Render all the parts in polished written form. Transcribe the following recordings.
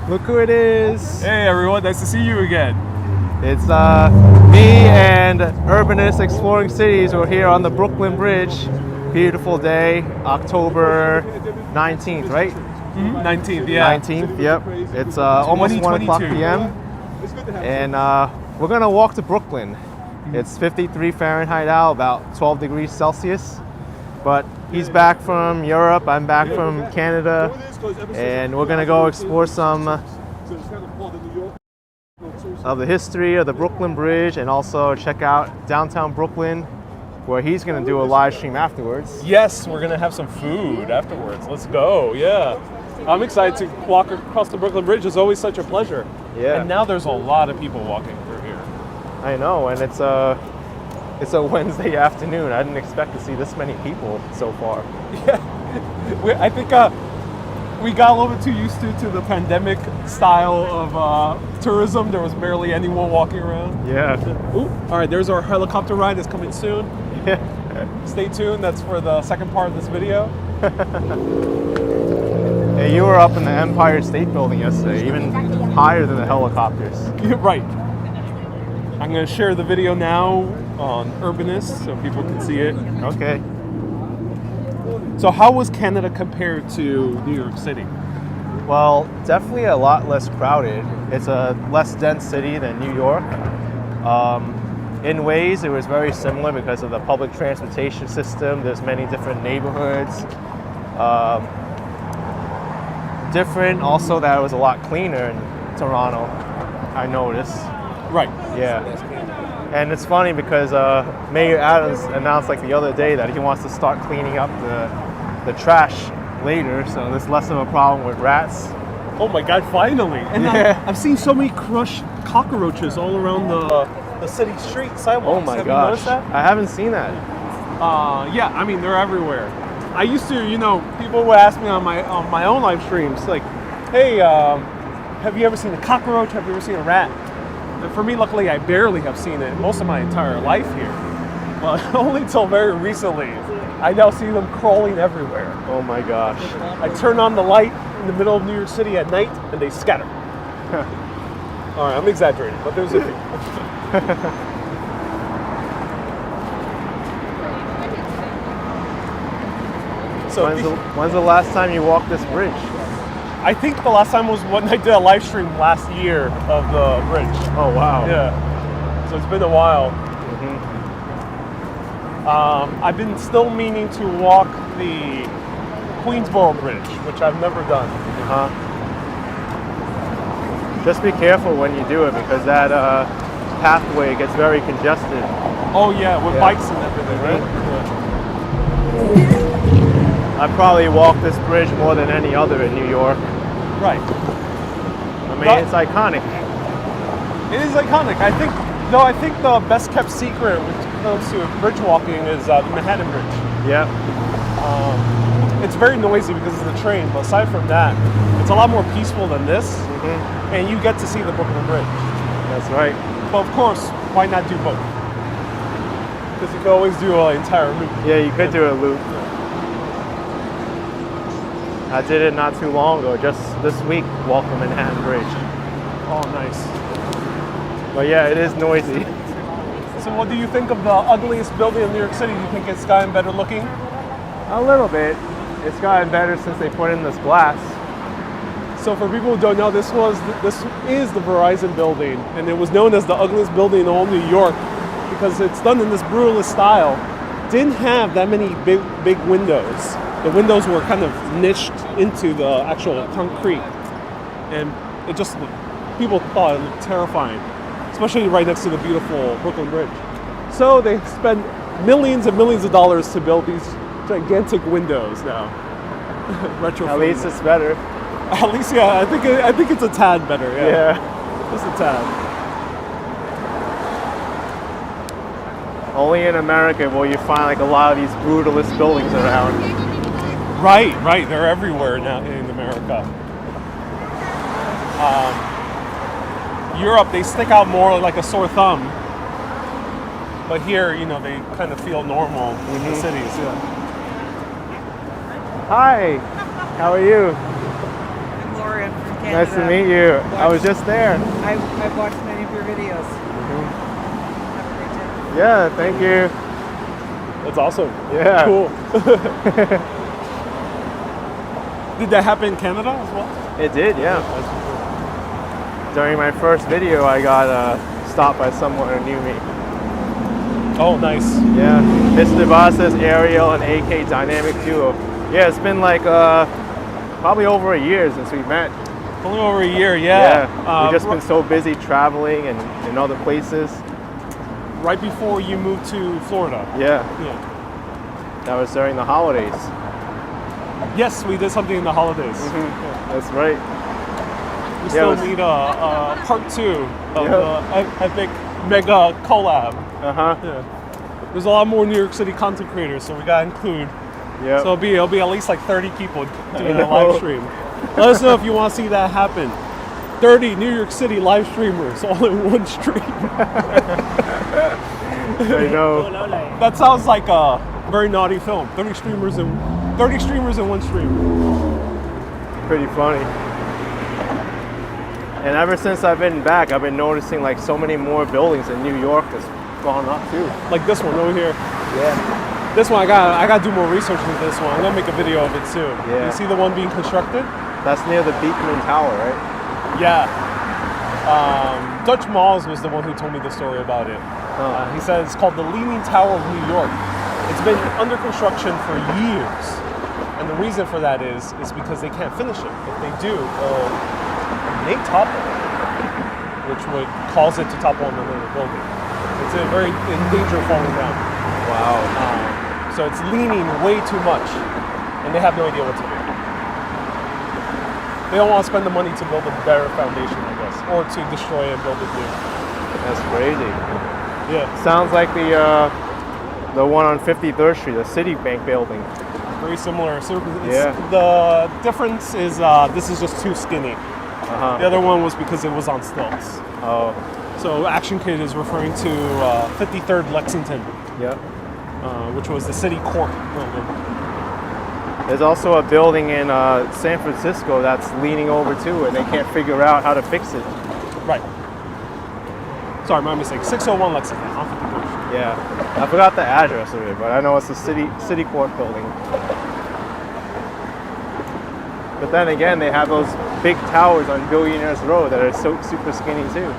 Look who it is. Hey everyone, nice to see you again. It's me and Urbanists Exploring Cities. We're here on the Brooklyn Bridge. Beautiful day, October 19th, right? 19th, yeah. 19th, yep. It's almost 1 o'clock p.m. And we're gonna walk to Brooklyn. It's 53 Fahrenheit out, about 12 degrees Celsius. But he's back from Europe, I'm back from Canada, and we're gonna go explore some of the history of the Brooklyn Bridge and also check out downtown Brooklyn, where he's gonna do a live stream afterwards. Yes, we're gonna have some food afterwards. Let's go, yeah. I'm excited to walk across the Brooklyn Bridge. It's always such a pleasure. Yeah. And now there's a lot of people walking through here. I know, and it's a Wednesday afternoon. I didn't expect to see this many people so far. Yeah, I think we got a little bit too used to the pandemic style of tourism. There was barely anyone walking around. Yeah. Ooh, all right, there's our helicopter ride. It's coming soon. Yeah. Stay tuned. That's for the second part of this video. Hey, you were up in the Empire State Building yesterday, even higher than the helicopters. You're right. I'm going to share the video now on Urbanist so people can see it. Okay. So how was Canada compared to New York City? Well, definitely a lot less crowded. It's a less dense city than New York. In ways, it was very similar because of the public transportation system. There's many different neighborhoods. Different also that it was a lot cleaner in Toronto, I noticed. Right. Yeah. And it's funny because Mayor Adams announced like the other day that he wants to start cleaning up the trash later, so there's less of a problem with rats. Oh my God, finally. And Yeah. I've seen so many crushed cockroaches all around the city street sidewalks. Oh my Have gosh. you noticed that? I haven't seen that. Yeah, I mean, they're everywhere. I used to, people would ask me on my own live streams, like, hey, have you ever seen a cockroach? Have you ever seen a rat? And for me, luckily, I barely have seen it most of my entire life here. But only until very recently, I now see them crawling everywhere. Oh my gosh. I turn on the light in the middle of New York City at night, and they scatter. All right, I'm exaggerating, but there's a few. So When's the last time you walked this bridge? I think the last time was when I did a live stream last year of the bridge. Oh wow. Yeah. So it's been a while. I've been still meaning to walk the Queensborough Bridge, which I've never done. Just be careful when you do it because that pathway gets very congested. Oh yeah, with bikes and everything, right? I probably walk this bridge more than any other in New York. Right. I mean, it's iconic. It is iconic. I think the best kept secret when it comes to bridge walking is the Manhattan Bridge. Yeah. It's very noisy because of the train, but aside from that, it's a lot more peaceful than this, and you get to see the Brooklyn Bridge. That's right. But of course, why not do both? Because you can always do an entire loop. Yeah, you could do a loop. I did it not too long ago, just this week, walk the Manhattan Bridge. Oh, nice. But yeah, it is noisy. So what do you think of the ugliest building in New York City? Do you think it's gotten better looking? A little bit. It's gotten better since they put in this glass. So for people who don't know, this is the Verizon Building, and it was known as the ugliest building in all New York because it's done in this brutalist style. Didn't have that many big windows. The windows were kind of niched into the actual concrete, and people thought it looked terrifying, especially right next to the beautiful Brooklyn Bridge. So they spent millions and millions of dollars to build these gigantic windows now. Retro. At least it's better. At least, yeah. I think it's a tad better. Yeah. Just a tad. Only in America will you find like a lot of these brutalist buildings around. Right. They're everywhere now in America. Europe, they stick out more like a sore thumb. But here, they kind of feel normal in the cities. Yeah. Hi, how are you? I'm Laura from Canada. Nice to meet you. I was just there. I've watched many of your videos. Have a great day. Yeah, thank you. That's awesome. Yeah. Cool. Did that happen in Canada as well? It did, yeah. During my first video, I got stopped by someone who knew me. Oh, nice. Yeah, Mr. Boss's Ariel and AK dynamic duo. Yeah, it's been like probably over a year since we met. Only over a year, yeah. We've just been so busy traveling and in other places. Right before you moved to Florida. Yeah, Yeah. that was during the holidays. Yes, we did something in the holidays. That's right. We still need a part 2 of the epic mega collab. Uh-huh. Yeah. There's a lot more New York City content creators, so we gotta include. Yeah. So it'll be at least like 30 people doing a live stream. Let us know if you want to see that happen. 30 New York City live streamers all in one stream. I know. That sounds like a very naughty film. 30 streamers in one stream. Pretty funny. And ever since I've been back, I've been noticing like so many more buildings in New York that's gone up too. Like this one over here. Yeah. This one, I gotta do more research into this one. I'm gonna make a video of it soon. Yeah. You see the one being constructed? That's near the Beekman Tower, right? Yeah. Dutch Malls was the one who told me the story about it. He said it's called the Leaning Tower of New York. It's been under construction for years. And the reason for that is because they can't finish it. If they do, they topple it, which would cause it to topple on another building. It's in danger of falling down. Wow. So it's leaning way too much, and they have no idea what to do. They don't want to spend the money to build a better foundation, I guess, or to destroy and build it new. That's crazy. Yeah. Sounds like the one on 53rd Street, the Citibank building. Very similar. So Yeah. the difference is this is just too skinny. Uh-huh. The other one was because it was on stilts. Oh. So Action Kid is referring to 53rd Lexington, Yeah. which was the city court building. There's also a building in San Francisco that's leaning over too, and they can't figure out how to fix it. Right. Sorry, my mistake. 601 Lexington on 53rd Street. Yeah. I forgot the address of it, but I know it's a city court building. But then again, they have those big towers on Billionaires Road that are so super skinny too.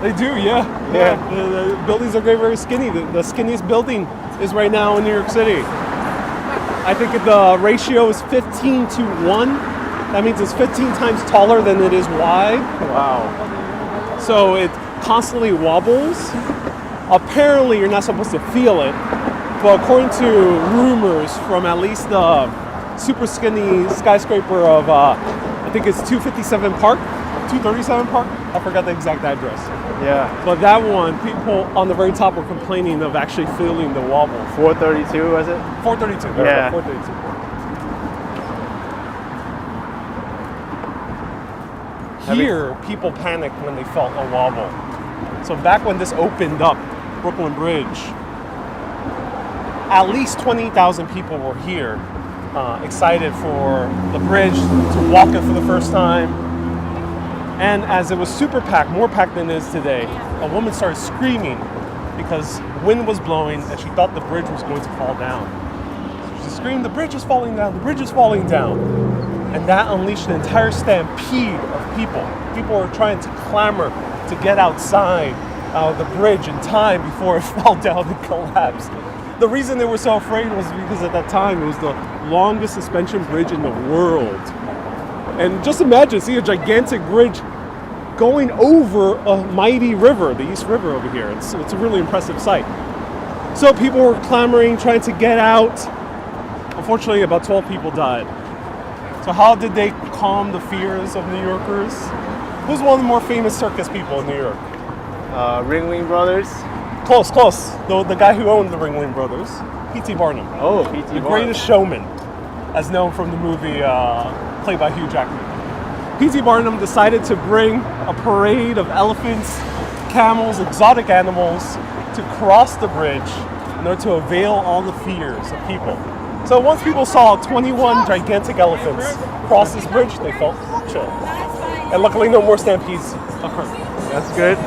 They do, yeah. Yeah. The buildings are very skinny. The skinniest building is right now in New York City. I think the ratio is 15 to 1. That means it's 15 times taller than it is wide. Wow. So it constantly wobbles. Apparently, you're not supposed to feel it. But according to rumors from at least the super skinny skyscraper of, I think it's 257 Park, 237 Park. I forgot the exact address. Yeah. But that one, people on the very top were complaining of actually feeling the wobble. 432 was it? 432. Yeah. 432. Here, people panicked when they felt a wobble. So back when this opened up, Brooklyn Bridge, at least 20,000 people were here, excited for the bridge, to walk it for the first time. And as it was super packed, more packed than it is today, a woman started screaming because wind was blowing and she thought the bridge was going to fall down. So she screamed, "The bridge is falling down, the bridge is falling down." And that unleashed an entire stampede of people. People were trying to clamor to get outside the bridge in time before it fell down and collapsed. The reason they were so afraid was because at that time it was the longest suspension bridge in the world. And just imagine, see a gigantic bridge going over a mighty river, the East River over here. It's a really impressive sight. So people were clamoring, trying to get out. Unfortunately, about 12 people died. So how did they calm the fears of New Yorkers? Who's one of the more famous circus people in New York? Ringling Brothers. Close. The guy who owned the Ringling Brothers, P.T. Barnum. Oh, P.T. The Barnum. Greatest Showman, as known from the movie played by Hugh Jackman. P.T. Barnum decided to bring a parade of elephants, camels, exotic animals to cross the bridge in order to avail all the fears of people. So once people saw 21 gigantic elephants cross this bridge, they felt chill. And luckily, no more stampedes occur. That's good.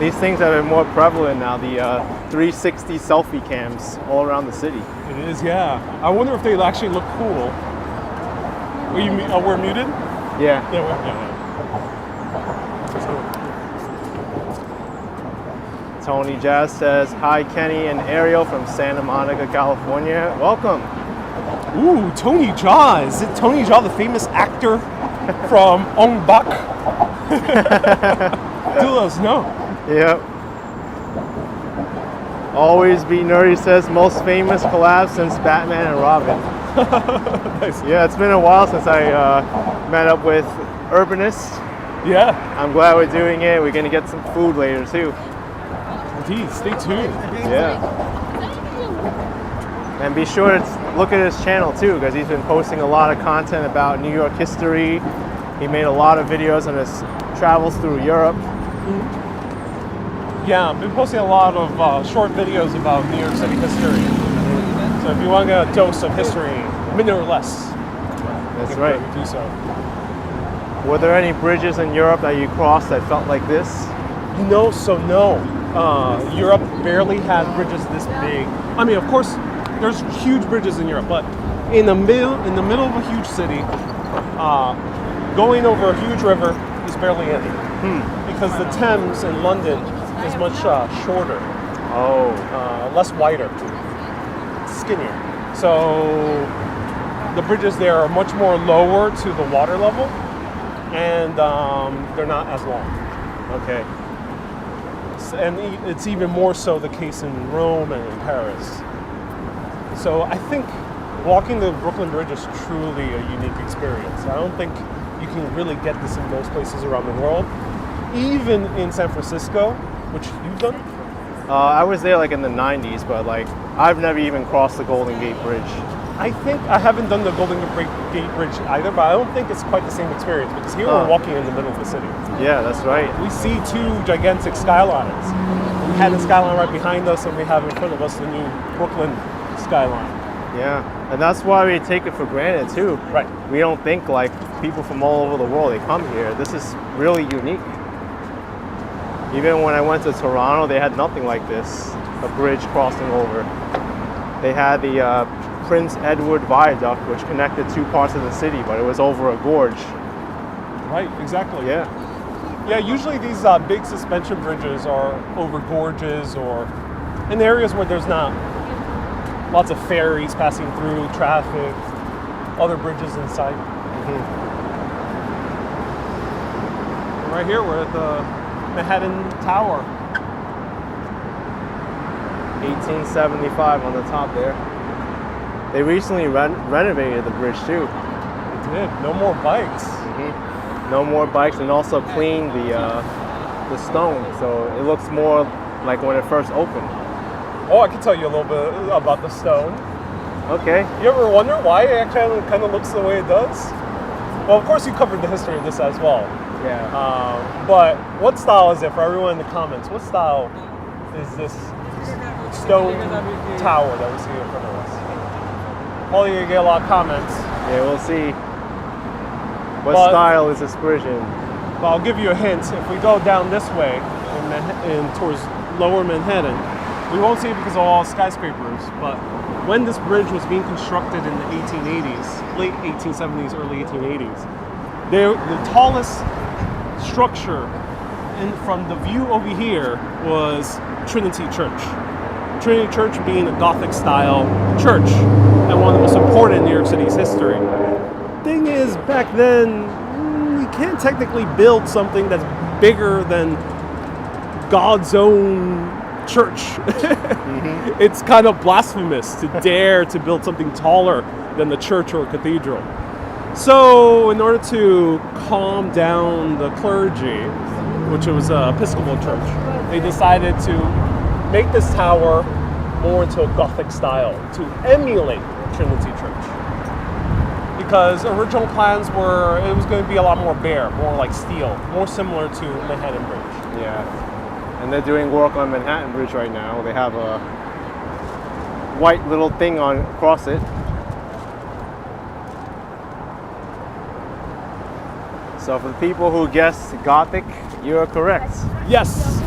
These things have been more prevalent now, the 360 selfie cams all around the city. It is, yeah. I wonder if they actually look cool. We're muted? Yeah. Yeah, Tony Jazz says, hi Kenny and Ariel from Santa Monica, California. Welcome. Ooh, Tony Jaa. Is it Tony Jaa, the famous actor from Ong Bak? Do let us know. Yep. Always Be Nerdy says, most famous collab since Batman and Robin. Nice. Yeah, it's been a while since I met up with Urbanist. Yeah. I'm glad we're doing it. We're going to get some food later too. Indeed, stay tuned. Yeah. And be sure to look at his channel too, because he's been posting a lot of content about New York history. He made a lot of videos on his travels through Europe. Yeah, I've been posting a lot of short videos about New York City history. So if you want to get a dose of history, a minute or less, that's right. Do so. Were there any bridges in Europe that you crossed that felt like this? No. Europe barely had bridges this big. I mean, of course, there's huge bridges in Europe, but in the middle of a huge city, going over a huge river is barely any. Because the Thames in London is much shorter. Oh. Less wider, skinnier. So the bridges there are much more lower to the water level, and they're not as long. Okay. And it's even more so the case in Rome and in Paris. So I think walking the Brooklyn Bridge is truly a unique experience. I don't think you can really get this in most places around the world. Even in San Francisco, which you've done? I was there like in the 90s, but like I've never even crossed the Golden Gate Bridge. I think I haven't done the Golden Gate Bridge either, but I don't think it's quite the same experience because here we're walking in the middle of the city. Yeah, that's right. We see two gigantic skylines. We had the skyline right behind us, and we have in front of us the new Brooklyn skyline. Yeah, and that's why we take it for granted too. Right. We don't think like people from all over the world, they come here. This is really unique. Even when I went to Toronto, they had nothing like this, a bridge crossing over. They had the Prince Edward Viaduct, which connected two parts of the city, but it was over a gorge. Right, exactly. Yeah. Yeah, usually these big suspension bridges are over gorges or in areas where there's not lots of ferries passing through, traffic, other bridges in sight. Right here, we're at the Manhattan Tower. 1875 on the top there. They recently renovated the bridge too. They did. No more bikes. No more bikes, and also cleaned the stone, so it looks more like when it first opened. Oh, I can tell you a little bit about the stone. Okay. You ever wonder why it actually kind of looks the way it does? Well, of course you covered the history of this as well. Yeah. But what style is it for everyone in the comments? What style is this stone tower that we see in front of us? Probably gonna get a lot of comments. Yeah, we'll see. What style is this bridge in? But I'll give you a hint. If we go down this way in towards lower Manhattan, we won't see it because of all skyscrapers. But when this bridge was being constructed in the 1880s, late 1870s, early 1880s, the tallest structure from the view over here was Trinity Church. Trinity Church being a Gothic style church and one of the most important in New York City's history. Thing is, back then, you can't technically build something that's bigger than God's own church. It's kind of blasphemous to dare to build something taller than the church or cathedral. So in order to calm down the clergy, which was an Episcopal church, they decided to make this tower more into a Gothic style to emulate Trinity Church. Because original plans were, it was going to be a lot more bare, more like steel, more similar to Manhattan Bridge. Yeah. And they're doing work on Manhattan Bridge right now. They have white little thing on across it. So for the people who guessed Gothic, you're correct. Yes,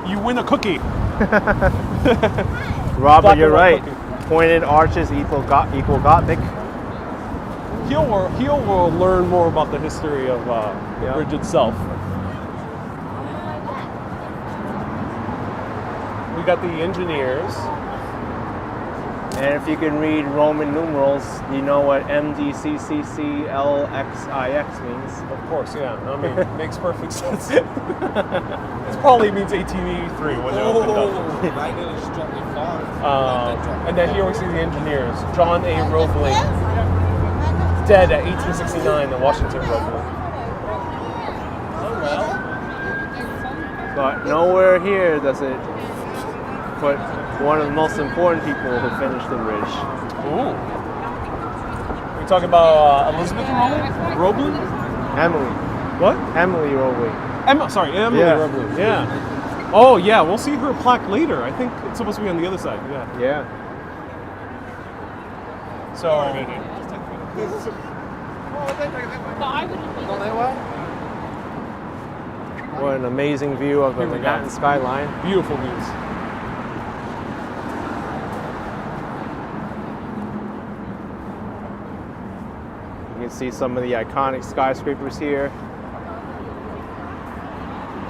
you win a cookie. Robert, you're right. Pointed arches equal Gothic. He'll learn more about the history of the bridge itself. We got the engineers. And if you can read Roman numerals, you know what MDCCCLXIX means. Of course, yeah. I mean, it makes perfect sense. It probably means 1883 when they opened up. And then here we see the engineers. John A. Roebling, dead at 1869 in Washington, Roebling. But nowhere here does it put one of the most important people who finished the bridge. Ooh. We're talking about Elizabeth Roebling? Emily. What? Emily Roebling. Emily Roebling. Yeah. Oh, yeah. We'll see her plaque later. I think it's supposed to be on the other side. Yeah. Yeah. So. What an amazing view of the Manhattan skyline. Beautiful views. You can see some of the iconic skyscrapers here.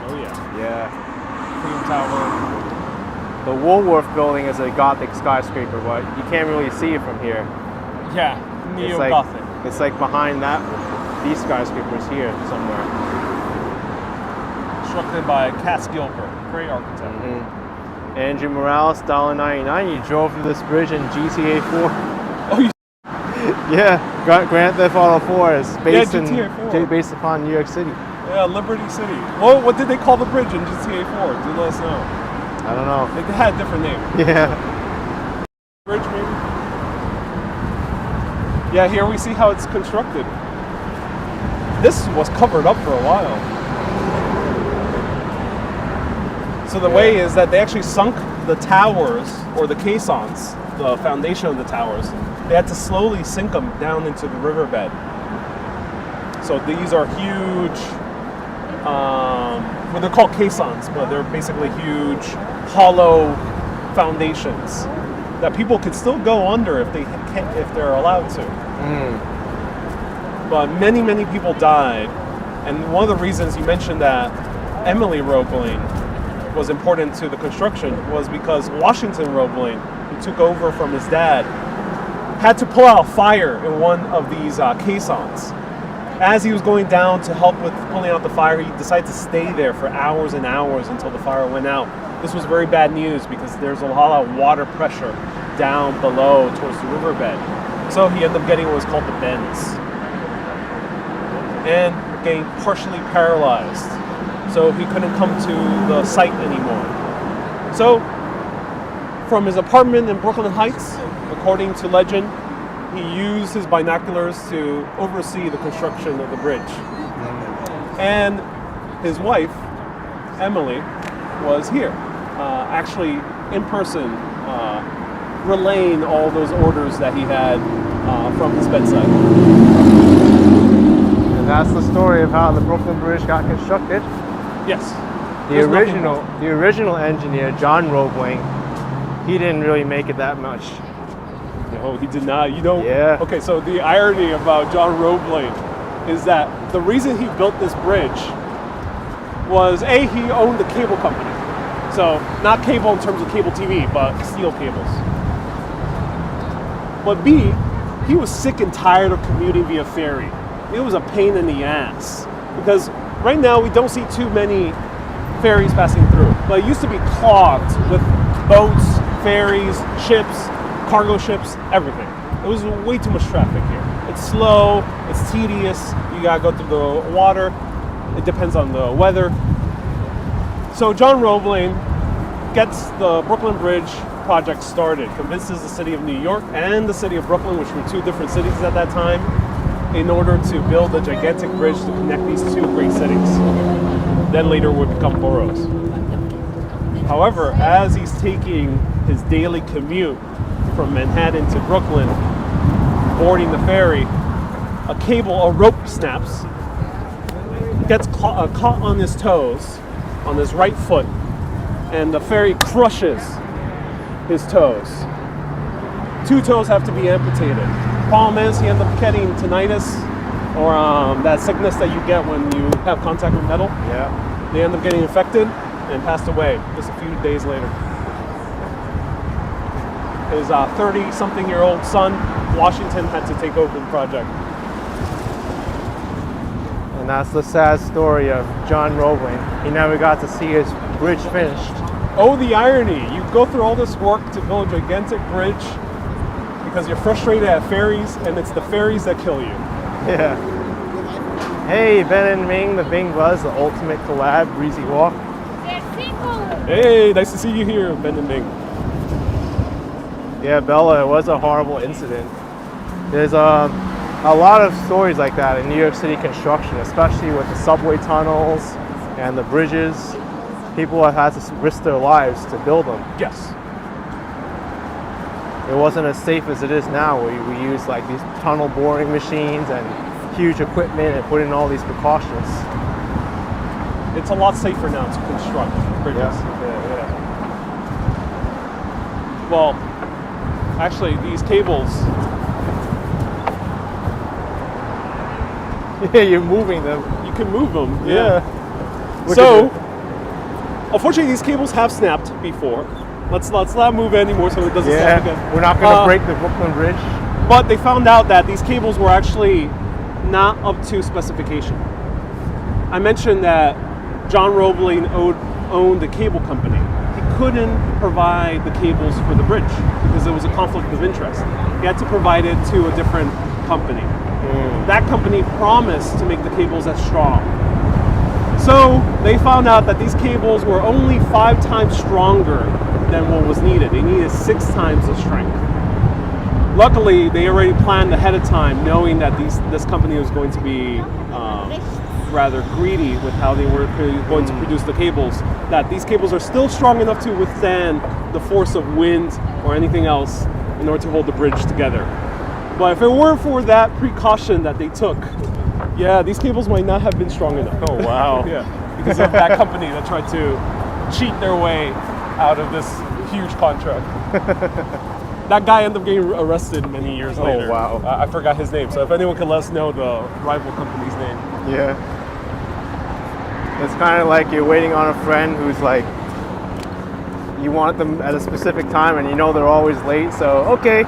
Oh yeah. Yeah. Freedom Tower. The Woolworth Building is a Gothic skyscraper, but you can't really see it from here. Yeah, neo-Gothic. It's like behind these skyscrapers here somewhere. Constructed by Cass Gilbert, great architect. Mm-hmm. Andrew Morales, $1.99. You drove through this bridge in GTA 4. Oh, you? Yeah, Grand Theft Auto 4 is based based upon New York City. Yeah, Liberty City. Well, what did they call the bridge in GTA 4? Do let us know. I don't know. It had a different name. Yeah. Bridge, maybe? Yeah, here we see how it's constructed. This was covered up for a while. So the way is that they actually sunk the towers, or the caissons, the foundation of the towers. They had to slowly sink them down into the riverbed. So these are huge, well, they're called caissons, but they're basically huge, hollow foundations that people could still go under if they're allowed to. Mm. But many, many people died, and one of the reasons you mentioned that Emily Roebling was important to the construction was because Washington Roebling, who took over from his dad, had to pull out a fire in one of these caissons. As he was going down to help with pulling out the fire, he decided to stay there for hours and hours until the fire went out. This was very bad news because there's a lot of water pressure down below towards the riverbed. So he ended up getting what was called the bends and getting partially paralyzed. So he couldn't come to the site anymore. So from his apartment in Brooklyn Heights, according to legend, he used his binoculars to oversee the construction of the bridge. And his wife, Emily, was here, actually in person, relaying all those orders that he had from his bedside. And that's the story of how the Brooklyn Bridge got constructed. Yes. The original engineer, John Roebling, he didn't really make it that much. No, he did not. You know. Yeah. Okay, so the irony about John Roebling is that the reason he built this bridge was A, he owned the cable company. So not cable in terms of cable TV, but steel cables. But B, he was sick and tired of commuting via ferry. It was a pain in the ass because right now we don't see too many ferries passing through, but it used to be clogged with boats, ferries, ships, cargo ships, everything. It was way too much traffic here. It's slow, it's tedious, you gotta go through the water, it depends on the weather. So John Roebling gets the Brooklyn Bridge project started, convinces the city of New York and the city of Brooklyn, which were two different cities at that time, in order to build a gigantic bridge to connect these two great cities. Then later would become boroughs. However, as he's taking his daily commute from Manhattan to Brooklyn, boarding the ferry, a rope snaps, gets caught on his toes, on his right foot, and the ferry crushes his toes. 2 toes have to be amputated. Problem is, he ends up getting tinnitus, or that sickness that you get when you have contact with metal. Yeah. They end up getting infected and passed away just a few days later. His 30-something-year-old son, Washington, had to take over the project. And that's the sad story of John Roebling. He never got to see his bridge finished. Oh, the irony. You go through all this work to build a gigantic bridge because you're frustrated at ferries, and it's the ferries that kill you. Yeah. Hey, Ben and Ming, the Bing Buzz, the ultimate collab, breezy walk. Hey, nice to see you here, Ben and Ming. Yeah, Bella, it was a horrible incident. There's a lot of stories like that in New York City construction, especially with the subway tunnels and the bridges. People have had to risk their lives to build them. Yes. It wasn't as safe as it is now, where we use like these tunnel boring machines and huge equipment and put in all these precautions. It's a lot safer now to construct bridges. Yeah. Well, actually, these cables. Yeah, you're moving them. You can move them. Yeah. So, unfortunately, these cables have snapped before. Let's not move anymore so it doesn't snap again. We're not going to break the Brooklyn Bridge. But they found out that these cables were actually not up to specification. I mentioned that John Roebling owned a cable company. He couldn't provide the cables for the bridge because there was a conflict of interest. He had to provide it to a different company. That company promised to make the cables as strong. So they found out that these cables were only 5 times stronger than what was needed. They needed 6 times the strength. Luckily, they already planned ahead of time, knowing that this company was going to be rather greedy with how they were going to produce the cables, that these cables are still strong enough to withstand the force of wind or anything else in order to hold the bridge together. But if it weren't for that precaution that they took, yeah, these cables might not have been strong enough. Oh, wow. Yeah, because of that company that tried to cheat their way out of this huge contract. That guy ended up getting arrested many years later. Oh, wow. I forgot his name, so if anyone can let us know the rival company's name. Yeah. It's kind of like you're waiting on a friend who's like, you want them at a specific time and you know they're always late, so okay,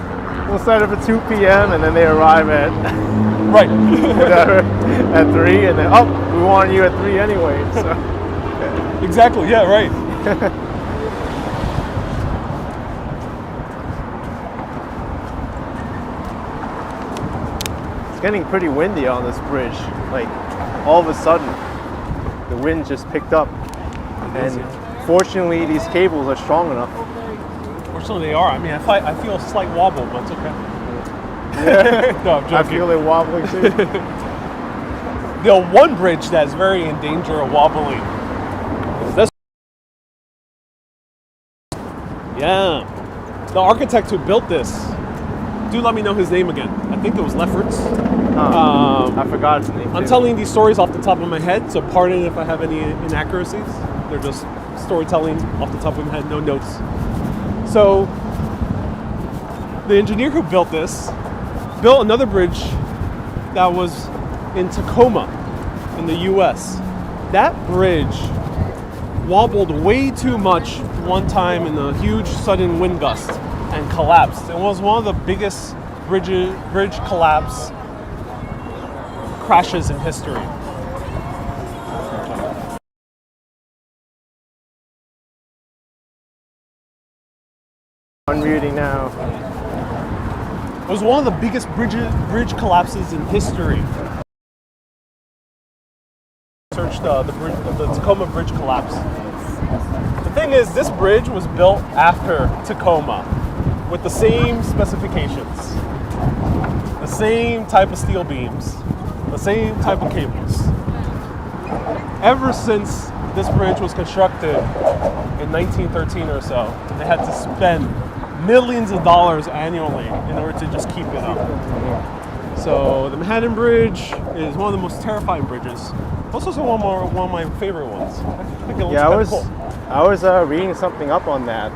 we'll set it for 2 p.m. and then they arrive at right whatever, at 3, and then, oh, we wanted you at 3 anyway, so. Exactly, yeah, right. It's getting pretty windy on this bridge. Like, all of a sudden, the wind just picked up. And fortunately, these cables are strong enough. Fortunately, they are. I mean, I feel a slight wobble, but it's okay. Yeah. No, I'm joking. I feel it wobbling too. The one bridge that's very in danger of wobbling is this. Yeah. The architect who built this, do let me know his name again. I think it was Lefferts. I forgot his name. I'm telling these stories off the top of my head, so pardon if I have any inaccuracies. They're just storytelling off the top of my head, no notes. So, the engineer who built this built another bridge that was in Tacoma, in the US. That bridge wobbled way too much one time in a huge sudden wind gust and collapsed. It was one of the biggest bridge collapse crashes in history. Unmuting now. It was one of the biggest bridge collapses in history. Search the Tacoma Bridge collapse. The thing is, this bridge was built after Tacoma with the same specifications, the same type of steel beams, the same type of cables. Ever since this bridge was constructed in 1913 or so, they had to spend millions of dollars annually in order to just keep it up. So the Manhattan Bridge is one of the most terrifying bridges. It's also one of my favorite ones. I think it looks Yeah, kinda cool. I was reading something up on that.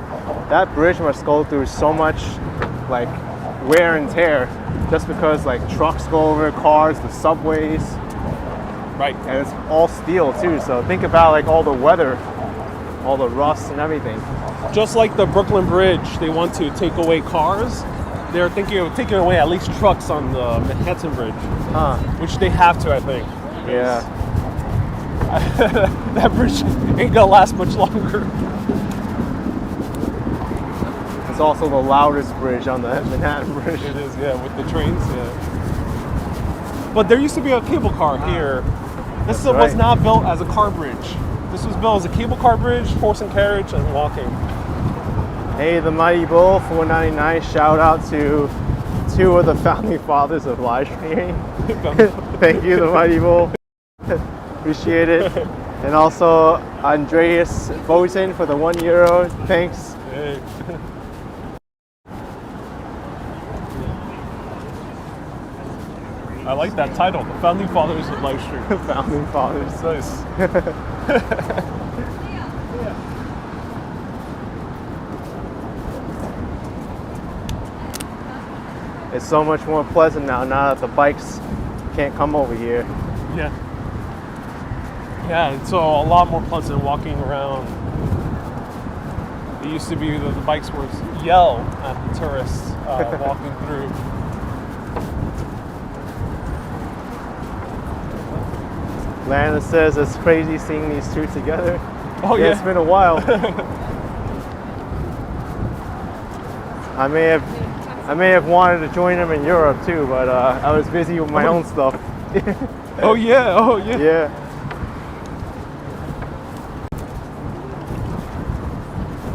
That bridge must go through so much like wear and tear, just because like trucks go over cars, the subways, Right. and it's all steel too. So think about like all the weather, all the rust and everything. Just like the Brooklyn Bridge, they want to take away cars. They're thinking of taking away at least trucks on the Manhattan Bridge, which they have to, I think. Yeah. That bridge ain't gonna last much longer. It's also the loudest bridge on the Manhattan Bridge. It is, yeah, with the trains, yeah. But there used to be a cable car here. This was right. not built as a car bridge. This was built as a cable car bridge, horse and carriage, and walking. Hey, the Mighty Bull, $4.99. Shout out to 2 of the founding fathers of live streaming. Thank you, the Mighty Bull. Appreciate it. And also Andreas Boten for the €1. Thanks. Hey. I like that title, the founding fathers of live stream. Founding fathers. Nice. It's so much more pleasant now that the bikes can't come over here. Yeah. Yeah, it's a lot more pleasant walking around. It used to be that the bikes would yell at the tourists walking through. Lana says it's crazy seeing these two together. Oh yeah. It's been a while. I may have wanted to join them in Europe too, but I was busy with my own stuff. Oh yeah, oh yeah. Yeah.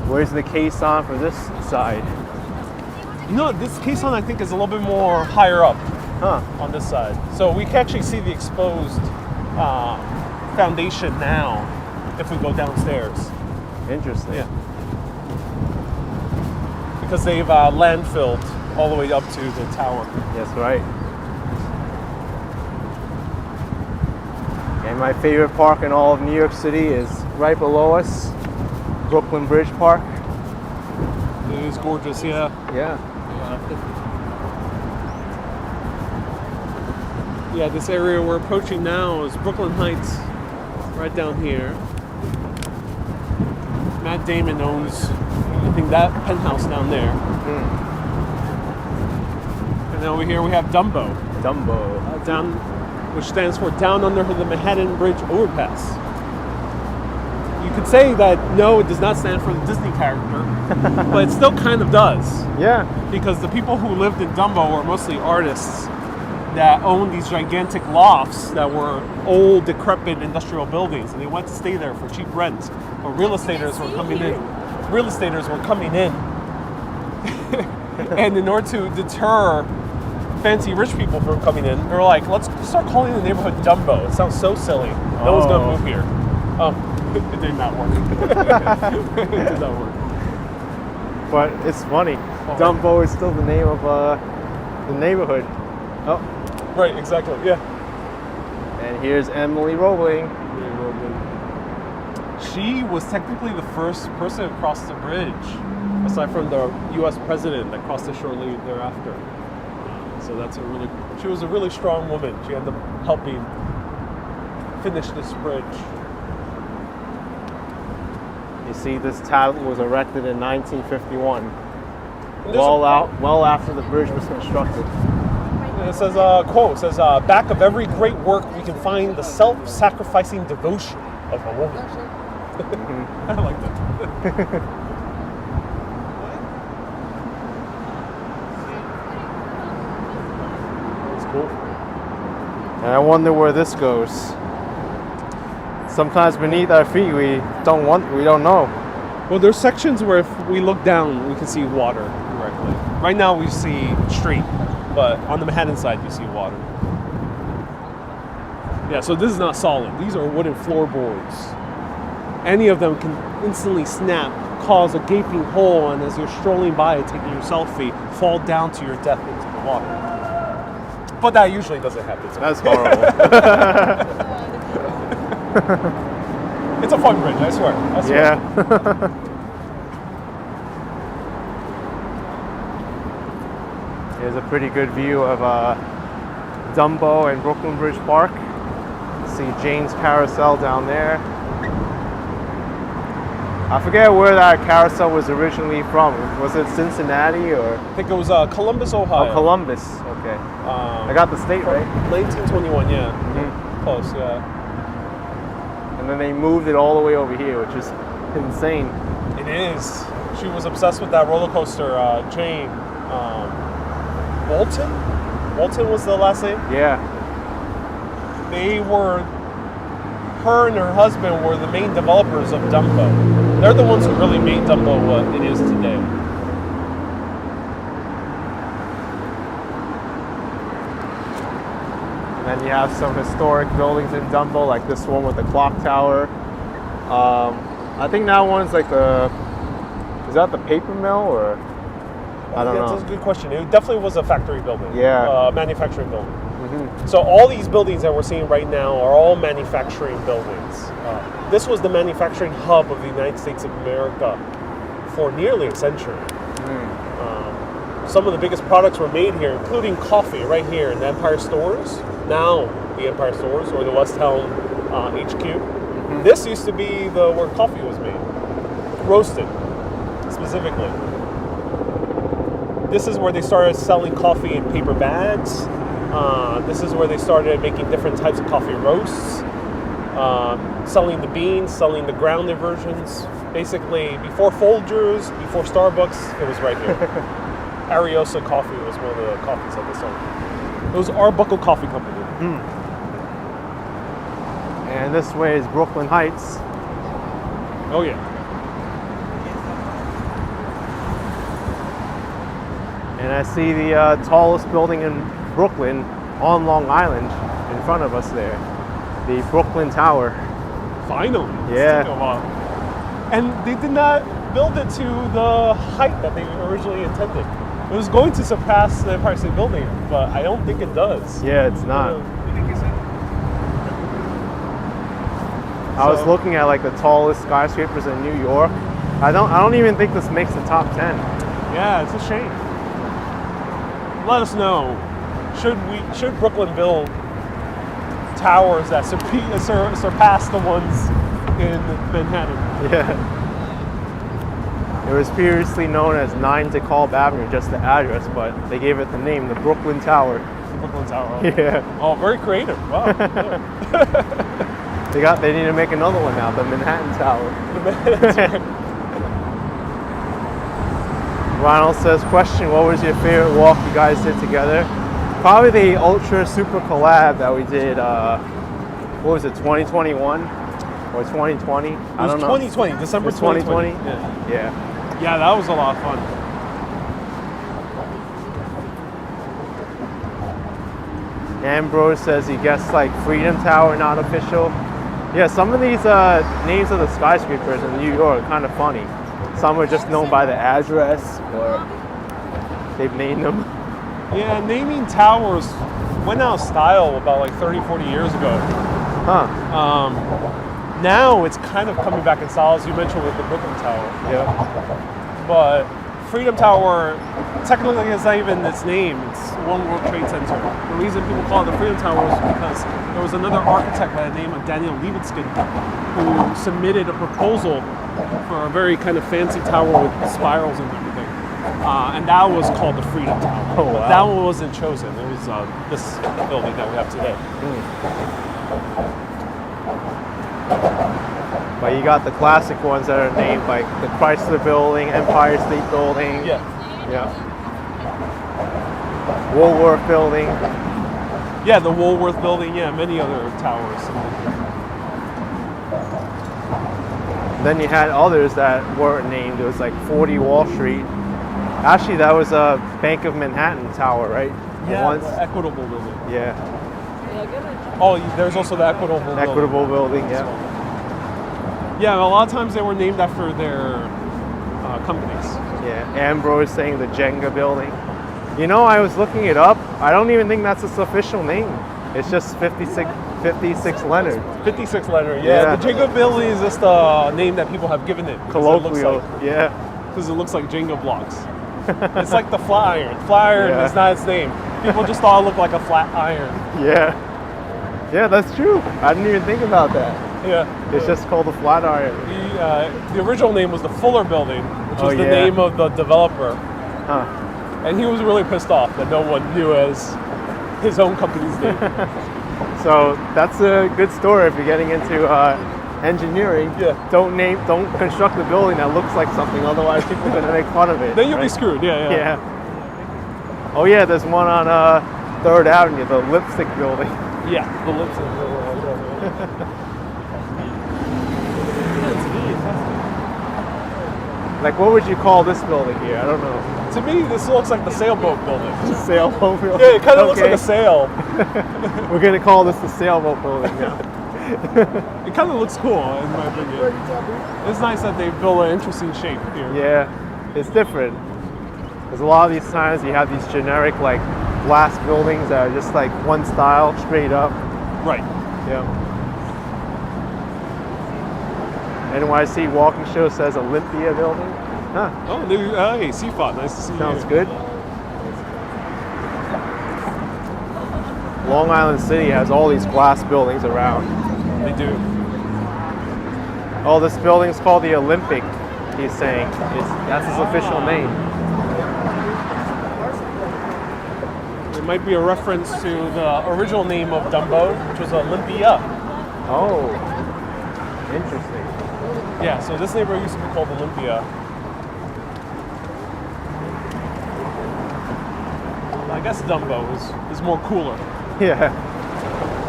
Where's the caisson for this side? You know, this caisson I think is a little bit more higher up on this side. So we can actually see the exposed foundation now if we go downstairs. Interesting. Yeah. Because they've landfilled all the way up to the tower. That's right. And my favorite park in all of New York City is right below us, Brooklyn Bridge Park. It is gorgeous, yeah. Yeah. Yeah, this area we're approaching now is Brooklyn Heights, right down here. Matt Damon owns, I think, that penthouse down there. And then over here we have Dumbo. Down, which stands for Down Under the Manhattan Bridge Overpass. You could say that no, it does not stand for the Disney character, but it still kind of does. Yeah. Because the people who lived in Dumbo were mostly artists that owned these gigantic lofts that were old, decrepit industrial buildings, and they went to stay there for cheap rent. But real estaters were coming in. And in order to deter fancy rich people from coming in, they were like, let's start calling the neighborhood Dumbo. It sounds so silly. No one's gonna move here. It did not work. It did not work. But it's funny. Dumbo is still the name of the neighborhood. Oh. Right, exactly, yeah. And here's Emily Roebling. She was technically the first person to cross the bridge, aside from the U.S. president that crossed it shortly thereafter. So she was a really strong woman. She ended up helping finish this bridge. You see, this tablet was erected in 1951, well after the bridge was constructed. And it says, quote, says, back of every great work we can find the self-sacrificing devotion of a woman. I like that. That's cool. And I wonder where this goes. Sometimes beneath our feet, we don't know. Well, there's sections where if we look down, we can see water directly. Right now we see street, but on the Manhattan side, you see water. Yeah, so this is not solid. These are wooden floorboards. any of them can instantly snap, cause a gaping hole, and as you're strolling by taking your selfie, fall down to your death into the water. But that usually doesn't happen. So. That's horrible. It's a fun bridge, I swear. Yeah. Here's a pretty good view of Dumbo and Brooklyn Bridge Park. See Jane's Carousel down there. I forget where that carousel was originally from. Was it Cincinnati or? I think it was Columbus, Ohio. Oh, Columbus. Okay. I got the state right. 1921, yeah. Mm-hmm. Close, yeah. And then they moved it all the way over here, which is insane. It is. She was obsessed with that roller coaster, Jane. Walton? Walton was the last name? Yeah. Her and her husband were the main developers of Dumbo. They're the ones who really made Dumbo what it is today. And then you have some historic buildings in Dumbo, like this one with the clock tower. I think that one's like is that the paper mill or? I don't know. That's a good question. It definitely was a factory building. Yeah. Manufacturing building. Mm-hmm. So all these buildings that we're seeing right now are all manufacturing buildings. This was the manufacturing hub of the United States of America for nearly a century. Some of the biggest products were made here, including coffee right here in the Empire Stores. Now the Empire Stores, or the West Helm HQ. Mm-hmm. This used to be where coffee was made, roasted specifically. This is where they started selling coffee in paper bags. This is where they started making different types of coffee roasts, selling the beans, selling the grounded versions. Basically, before Folgers, before Starbucks, it was right here. Ariosa Coffee was one of the coffees that they sold. It was Arbuckle Coffee Company. Mm. And this way is Brooklyn Heights. Oh yeah. And I see the tallest building in Brooklyn on Long Island in front of us there. The Brooklyn Tower. Finally. Yeah. It's taken a while. And they did not build it to the height that they originally intended. It was going to surpass the Empire State Building, but I don't think it does. Yeah, it's not. I was looking at like the tallest skyscrapers in New York. I don't even think this makes the top 10. Yeah, it's a shame. Let us know. Should Brooklyn build towers that surpass the ones in Manhattan? Yeah. It was previously known as 9 DeKalb Avenue, just the address, but they gave it the name, the Brooklyn Tower. The Brooklyn Tower. Yeah. Oh, very creative. Wow. They need to make another one now, the Manhattan Tower. Ronald says, question, what was your favorite walk you guys did together? Probably the Ultra Super Collab that we did, what was it, 2021 or 2020? I don't know. 2020, December 2020? Yeah, that was a lot of fun. Ambrose says he guessed like Freedom Tower, not official. Yeah, some of these names of the skyscrapers in New York are kind of funny. Some are just known by the address, or they've named them. Yeah, naming towers went out of style about like 30, 40 years ago. Huh. Now it's kind of coming back in style, as you mentioned with the Brooklyn Tower. Yeah. But Freedom Tower, technically it's not even its name, it's One World Trade Center. The reason people call it the Freedom Tower was because there was another architect by the name of Daniel Levitskin who submitted a proposal for a very kind of fancy tower with spirals and everything. And that was called the Freedom Tower. Oh, wow. That one wasn't chosen. It was this building that we have today. But you got the classic ones that are named like the Chrysler Building, Empire State Building. Yeah. Woolworth Building. Yeah, the Woolworth Building. Yeah, many other towers. Then you had others that weren't named. It was like 40 Wall Street. Actually, that was a Bank of Manhattan Tower, right? Yeah, the Equitable Building. Yeah. Oh, there's also the Equitable Building. Building, yeah. Yeah, a lot of times they were named after their companies. Yeah, Ambrose saying the Jenga building. You know, I was looking it up. I don't even think that's its official name. It's just 56 Leonard. 56 Leonard, Yeah. The Jenga building is just a name that people have given it. Colloquial, yeah. Because it looks like Jenga blocks. It's like the flat iron. Flat iron Yeah. is not its name. People just thought it looked like a flat iron. Yeah. Yeah, that's true. I didn't even think about that. Yeah. It's just called the Flatiron. The original name was the Fuller Building, which was the yeah. name of the developer. Huh. And he was really pissed off that no one knew as his own company's name. So that's a good story if you're getting into engineering. Yeah. Don't construct a building that looks like something, otherwise people are gonna make fun of it. Then you'll be right? screwed, yeah. Yeah. Oh yeah, there's one on 3rd Avenue, the Lipstick Building. Yeah, the lipstick. Like, what would you call this building here? I don't know. To me, this looks like the sailboat building. Sailboat building? Yeah, it kind of looks like a sail. We're gonna call this the Sailboat Building now. It kind of looks cool, in my opinion. It's nice that they built an interesting shape here. Yeah, it's different. Because a lot of these times you have these generic, like, glass buildings that are just like one style, straight up. Right. Yeah. NYC Walking Show says Olympia Building. Huh. Oh, hey, Seafot, nice to see you. Sounds good. Long Island City has all these glass buildings around. They do. Oh, this building's called the Olympic, he's saying. That's its official name. It might be a reference to the original name of Dumbo, which was Olympia. Oh, interesting. Yeah, so this neighborhood used to be called Olympia. I guess Dumbo is more cooler. Yeah.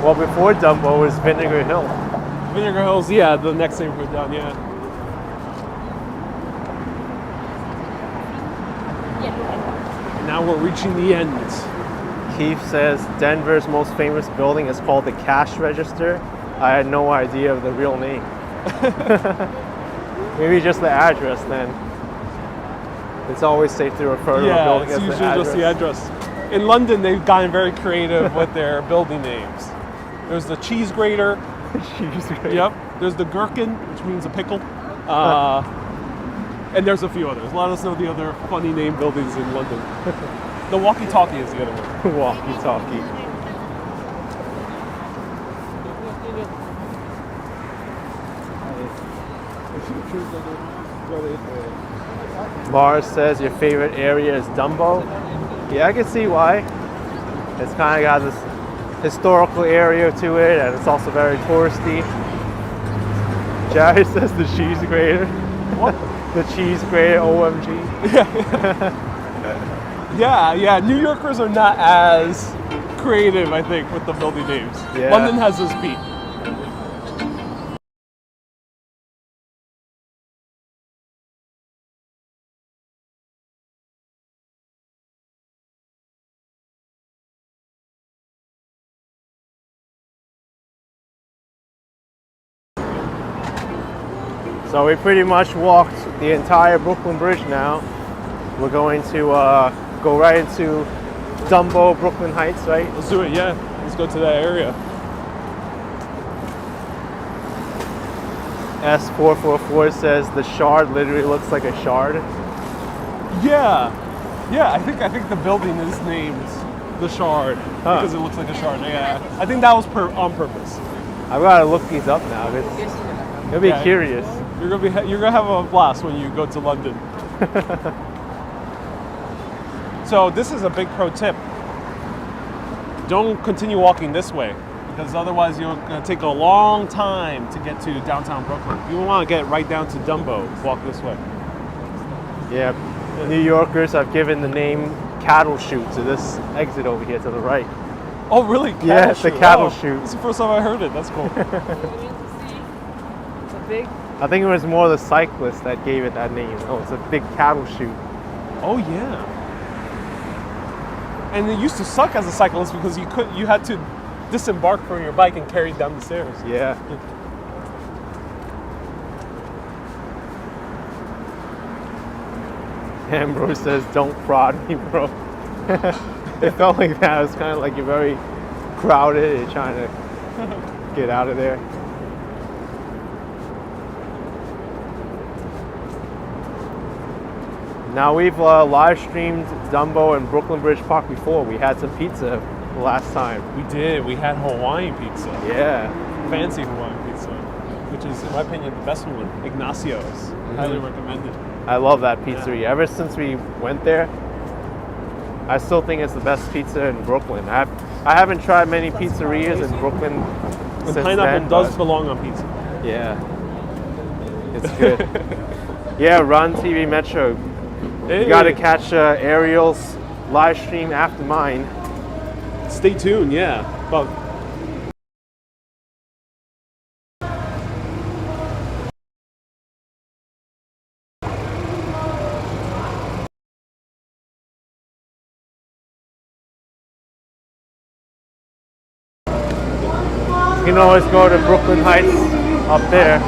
Well, before Dumbo was Vinegar Hill. Vinegar Hills, yeah, the next neighborhood down, yeah. And now we're reaching the end. Keith says Denver's most famous building is called the Cash Register. I had no idea of the real name. Maybe just the address then. It's always safe to refer to a building as the address. Yeah, it's usually just the address. In London, they've gotten very creative with their building names. There's the cheese grater. Cheese grater. Yep. There's the gherkin, which means a pickle. And there's a few others. Let us know the other funny name buildings in London. The walkie-talkie is the other one. Walkie-talkie. Mars says your favorite area is Dumbo. Yeah, I can see why. It's kind of got this historical area to it, and it's also very touristy. Jerry says the cheese grater. What? The cheese grater, OMG. Yeah. New Yorkers are not as creative, I think, with the building names. Yeah. London has this beat. So we pretty much walked the entire Brooklyn Bridge now. We're going to go right into Dumbo, Brooklyn Heights, right? Let's do it, yeah. Let's go to that area. S444 says the Shard literally looks like a shard. Yeah, I think the building is named the Shard because it looks like a shard. Yeah, I think that was on purpose. I've got to look these up now. You'll be curious. You're gonna have a blast when you go to London. So this is a big pro tip. Don't continue walking this way because otherwise you're gonna take a long time to get to downtown Brooklyn. You want to get right down to Dumbo. Walk this way. Yeah, New Yorkers have given the name Cattle Chute to this exit over here to the right. Oh, really? Yeah, it's the cattle chute. This is the first time I heard it. That's cool. It's a big. I think it was more the cyclists that gave it that name. Oh, it's a big cattle chute. Oh yeah. And it used to suck as a cyclist because you had to disembark from your bike and carry it down the stairs. Yeah. And Bruce says, "Don't prod me, bro." It felt like that. It was kind of like you're very crowded. You're trying to get out of there. Now we've live streamed Dumbo and Brooklyn Bridge Park before. We had some pizza last time. We did. We had Hawaiian pizza. Yeah. Fancy Hawaiian pizza, which is, in my opinion, the best one. Ignacio's. Highly recommended. I love that pizzeria. Yeah. Ever since we went there, I still think it's the best pizza in Brooklyn. I haven't tried many pizzerias in Brooklyn since pineapple does belong on pizza. Yeah. It's good. Yeah, Run TV Metro. You got to catch Ariel's live stream after mine. Stay tuned, yeah. But you can always go to Brooklyn Heights up there.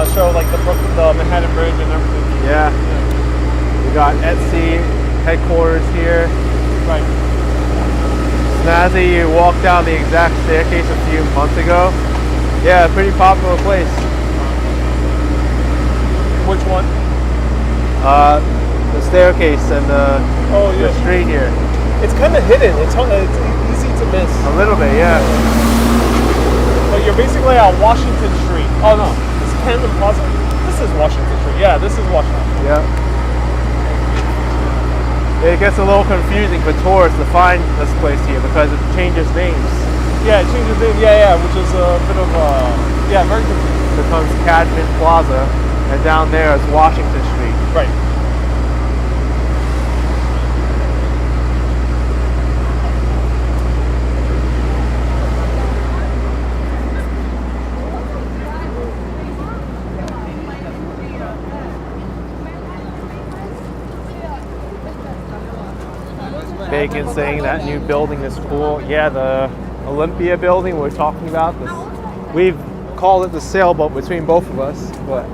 let's show like the Manhattan Bridge and everything. Yeah. We got Etsy headquarters here. Right. Snazzy, you walked down the exact staircase a few months ago. Yeah, pretty popular place. Which one? The staircase and the street here. It's kind of hidden. It's easy to miss. A little bit, yeah. But you're basically on Washington Street. Oh no, this is Camden Plaza. This is Washington Street. Yeah, this is Washington. Yeah. It gets a little confusing for tourists to find this place here because it changes names. Yeah, it changes names. Yeah, which is a bit of very confusing. It becomes Cadman Plaza, and down there is Washington Street. Right. Bacon saying that new building is cool. Yeah, the Olympia building we're talking about. We've called it the sailboat between both of us, but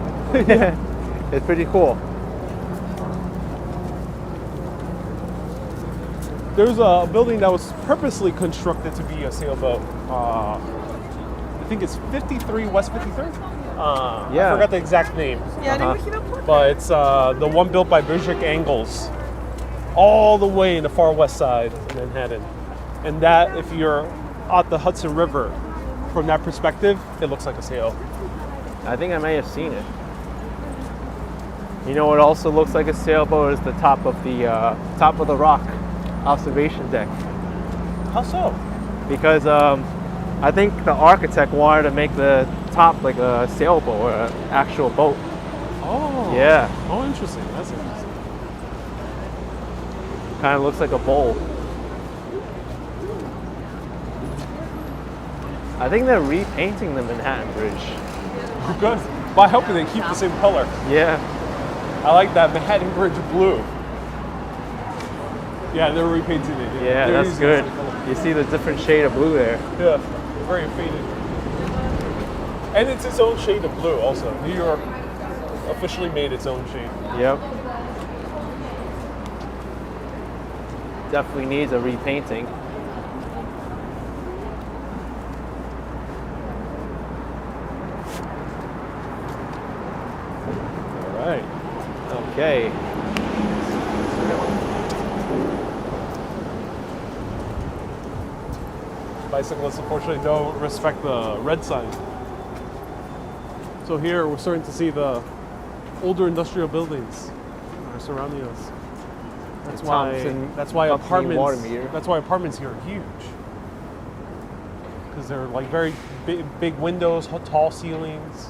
it's pretty cool. There's a building that was purposely constructed to be a sailboat. I think it's 53 West 53rd. Yeah. I forgot the exact name. Yeah, But it's the one built by Bridget Angles, all the way in the far west side of Manhattan. And that, if you're at the Hudson River, from that perspective, it looks like a sail. I think I may have seen it. You know what also looks like a sailboat is the top of the rock observation deck. How so? Because I think the architect wanted to make the top like a sailboat or an actual boat. Oh. Yeah. Oh, interesting. That's interesting. Kind of looks like a bowl. I think they're repainting the Manhattan Bridge. Good. But I hope they keep the same color. Yeah. I like that Manhattan Bridge blue. Yeah, they're repainting it. Yeah, they're that's good. You see the different shade of blue there. Yeah, very faded. And it's its own shade of blue also. New York officially made its own shade. Yep. Definitely needs a repainting. All right. Okay. Bicyclists unfortunately don't respect the red sign. So here we're starting to see the older industrial buildings that are surrounding us. That's why apartments here are huge. Because they're like very big windows, tall ceilings.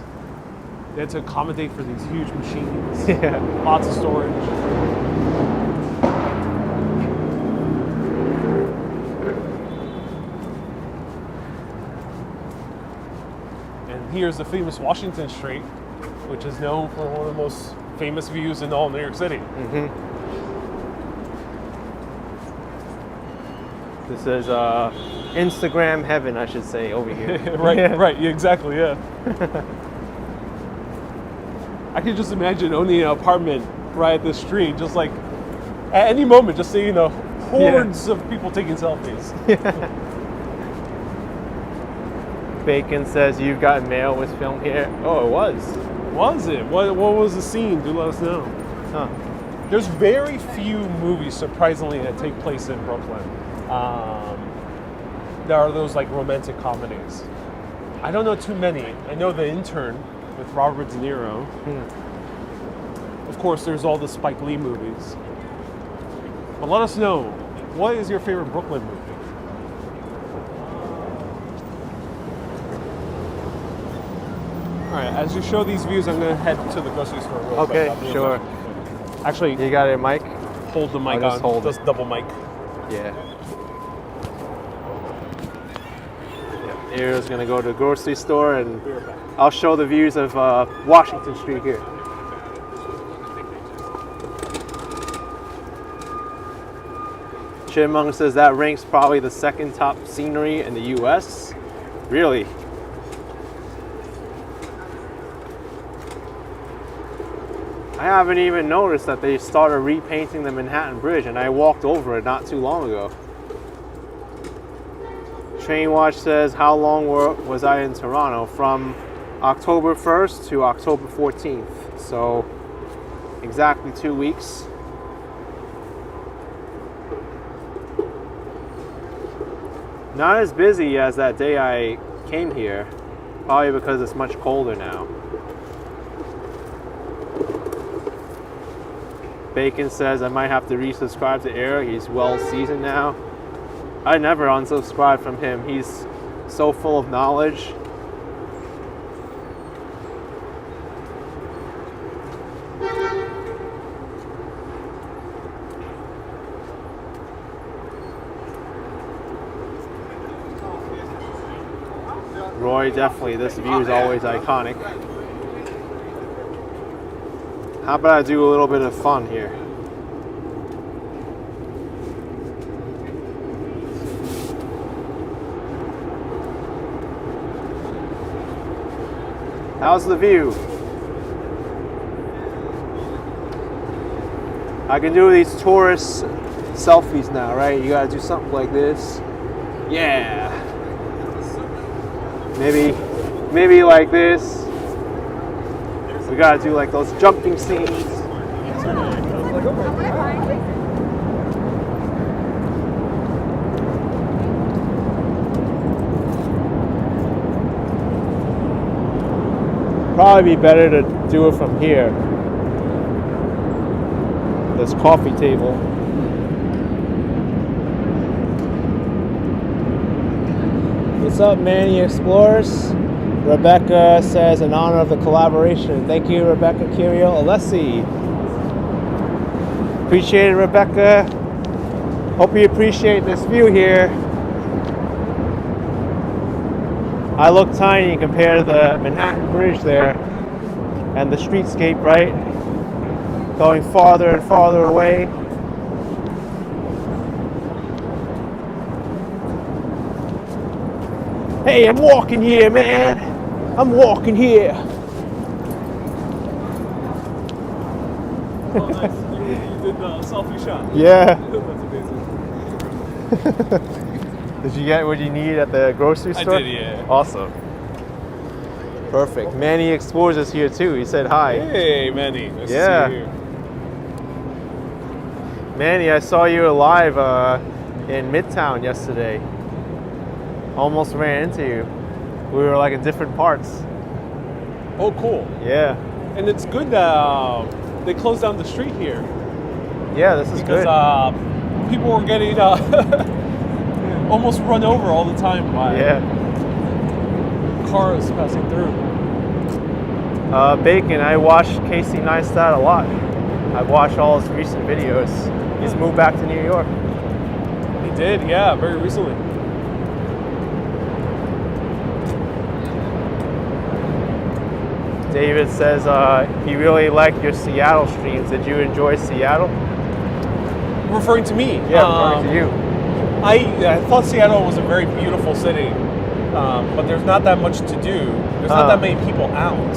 They had to accommodate for these huge machines. Yeah. Lots of storage. And here's the famous Washington Street, which is known for one of the most famous views in all New York City. This is Instagram heaven, I should say, over here. Right, yeah, exactly, yeah. I can just imagine owning an apartment right at the street, just like at any moment, just seeing hordes of people taking selfies. Bacon says you've got mail was filmed here. Oh, it was. Was it? What was the scene? Do let us know. Huh. There's very few movies, surprisingly, that take place in Brooklyn. There are those like romantic comedies. I don't know too many. I know The Intern with Robert De Niro. Of course, there's all the Spike Lee movies. But let us know, what is your favorite Brooklyn movie? All right, as you show these views, I'm going to head to the grocery store real quick. Okay, sure. Actually, You got a mic? hold the mic I'll on. hold Just double mic. Yeah. Here's gonna go to the grocery store, and I'll show the views of Washington Street here. Chipmunk says that ranks probably the second top scenery in the U.S. Really? I haven't even noticed that they started repainting the Manhattan Bridge, and I walked over it not too long ago. Train Watch says, how long was I in Toronto? From October 1st to October 14th. So exactly 2 weeks. Not as busy as that day I came here. Probably because it's much colder now. Bacon says I might have to resubscribe to Air. He's well seasoned now. I never unsubscribe from him. He's so full of knowledge. Roy, definitely, this view is always iconic. How about I do a little bit of fun here? How's the view? I can do these tourist selfies now, right? You gotta do something like this. Yeah. Maybe like this. We gotta do like those jumping scenes. Probably be better to do it from here. This coffee table. What's up, Manny Explorers? Rebecca says, in honor of the collaboration. Thank you, Rebecca Curio Alessi. Appreciate it, Rebecca. Hope you appreciate this view here. I look tiny compared to the Manhattan Bridge there and the streetscape, right? Going farther and farther away. Hey, I'm walking here, man. I'm walking here. Oh, nice. You did the selfie shot. Yeah. That's amazing. Did you get what you need at the grocery store? I did, yeah. Awesome. Perfect. Manny Explores is here too. He said hi. Hey, Manny. Nice to see you here. Manny, I saw you live in Midtown yesterday. Almost ran into you. We were like in different parts. Oh, cool. Yeah. And it's good that they closed down the street here. Yeah, this is good. Because people were getting almost run over all the time by cars passing through. Bacon, I watched Casey Neistat a lot. I've watched all his recent videos. He's moved back to New York. He did, yeah, very recently. David says he really liked your Seattle streams. Did you enjoy Seattle? Referring to me? Yeah, referring to you. I thought Seattle was a very beautiful city, but there's not that much to do. There's not that many people out,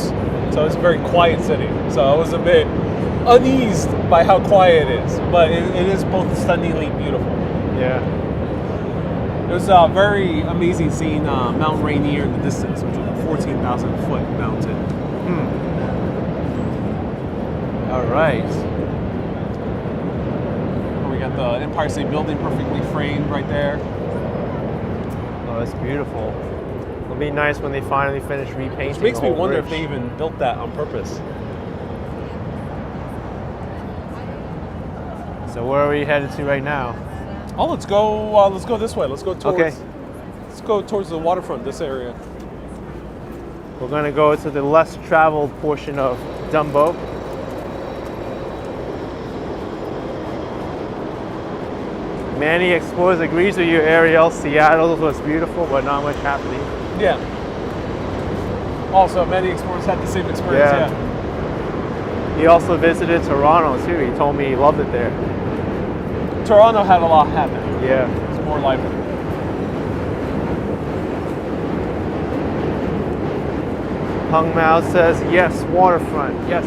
so it's a very quiet city. So I was a bit uneased by how quiet it is, but it is both stunningly beautiful. Yeah. It was very amazing seeing Mount Rainier in the distance, which is a 14,000 foot mountain. All right. We got the Empire State Building perfectly framed right there. Oh, that's beautiful. It'll be nice when they finally finish repainting. Which makes the me whole wonder bridge. if they even built that on purpose. So where are we headed to right now? Oh, let's go this way. Let's go towards. Okay. Let's go towards the waterfront. This area. We're gonna go to the less traveled portion of Dumbo. Manny Explorers agrees with you, Ariel. Seattle was beautiful, but not much happening. Yeah. Also, many explorers had the same experience. Yeah. Yeah. He also visited Toronto too. He told me he loved it there. Toronto had a lot happen. Yeah. It's more lively. Hung Mao says yes, waterfront. Yes.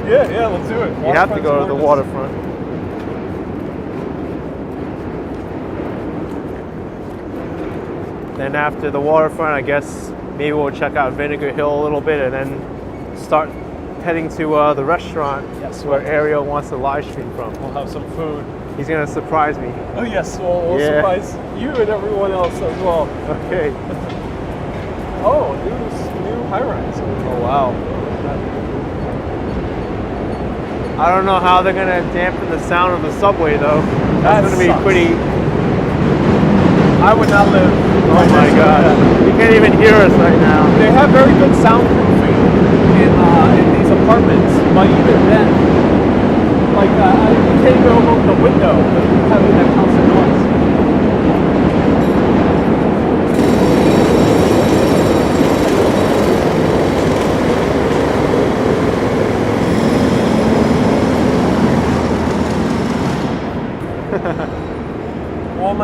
Yeah, let's do it. You have to go to the waterfront. Then after the waterfront, I guess maybe we'll check out Vinegar Hill a little bit and then start heading to the restaurant where Ariel wants to live stream from. We'll have some food. He's gonna surprise me. Oh yes, we'll surprise you and everyone else as well. Okay. Oh, new high-rise. Oh wow. I don't know how they're gonna dampen the sound of the subway though. That's gonna be sucks. pretty. I would not live. Oh my god. You can't even hear us right now. They have very good soundproofing in these apartments, but even then, like you can't even open the window without having that constant noise. Well,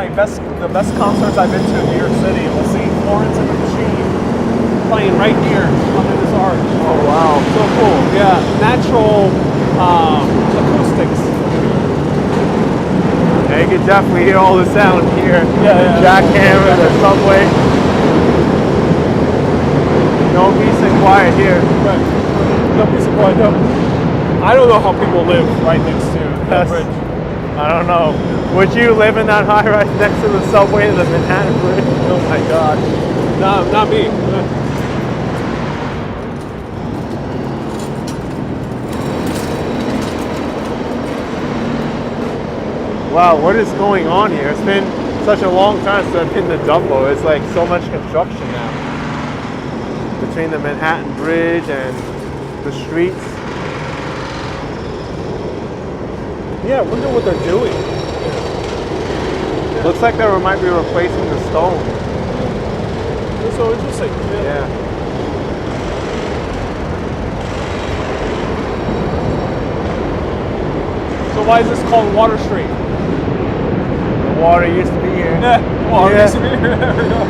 the best concerts I've been to in New York City was seeing Florence and the Machine playing right here under this arch. Oh wow. So cool. Yeah, natural acoustics. Yeah, you can definitely hear all the sound here. Yeah, the jackhammer, the subway. No peace and quiet here. Right. No peace and quiet. No. I don't know how people live right next to that bridge. I don't know. Would you live in that high rise next to the subway and the Manhattan Bridge? Oh my god. No, not me. Wow, what is going on here? It's been such a long time since I've been to Dumbo. It's like so much construction now. Between the Manhattan Bridge and the streets. Yeah, I wonder what they're doing. Looks like they might be replacing the stone. That's so interesting. Yeah. So why is this called Water Street? The water used to be here. Yeah, water used to be here. There we go.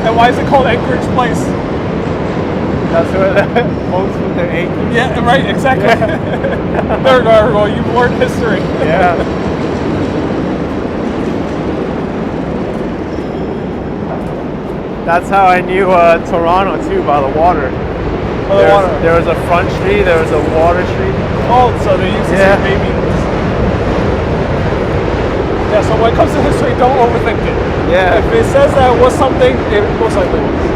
And why is it called Anchorage Place? That's where the folks with their anchors. Yeah, right, exactly. Yeah. There we go. You've learned history. Yeah. That's how I knew Toronto too, by the water. There was a front street, there was a water street. Oh, so they used to say baby. Yeah, so when it comes to history, don't overthink it. Yeah. If it says that it was something, it most likely was.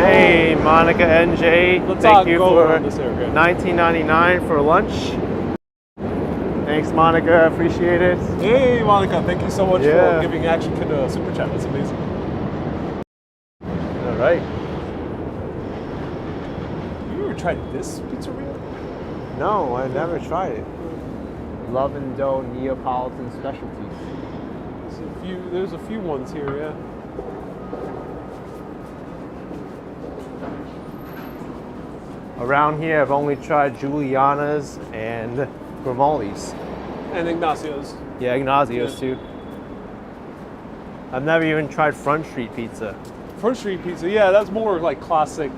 Hey, Monica NJ, Let's thank you go for around this area. $19.99 for lunch. Thanks, Monica. Appreciate it. Hey, Monica, thank you so much for giving Action Kid a super chat. That's amazing. All right. You ever tried this pizzeria? No, I never tried it. Love and Dough Neapolitan Specialties. There's a few ones here, yeah. Around here, I've only tried Juliana's and Grimaldi's. And Ignacio's. Yeah, Ignacio's too. I've never even tried Front Street Pizza. Front Street Pizza, yeah, that's more like classic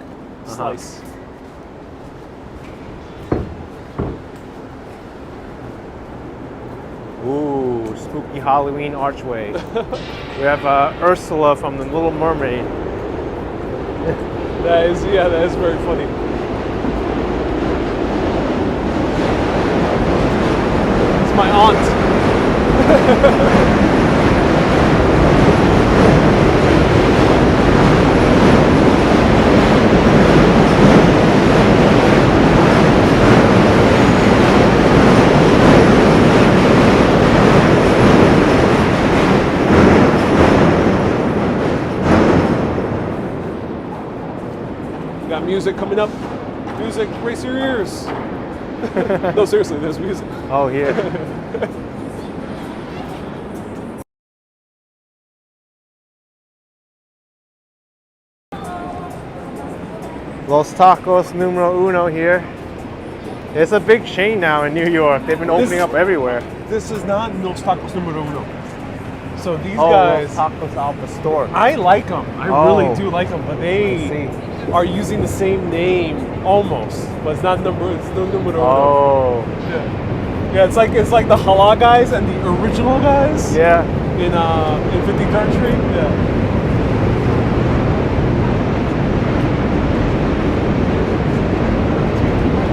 slice. Ooh, spooky Halloween archway. We have Ursula from The Little Mermaid. That is very funny. It's my aunt. Got music coming up. Music, brace your ears. No, seriously, there's music. Oh, here. Los Tacos Numero Uno here. It's a big chain now in New York. They've been opening up everywhere. This is not Los Tacos Numero Uno. So these Los guys, Tacos Al Pastor. I like them. I really do like them, but they are using the same name almost, but it's not numero. It's no Numero Uno. Oh. Yeah, it's like the Hala guys and the original guys. Yeah. In 53rd Street. Yeah.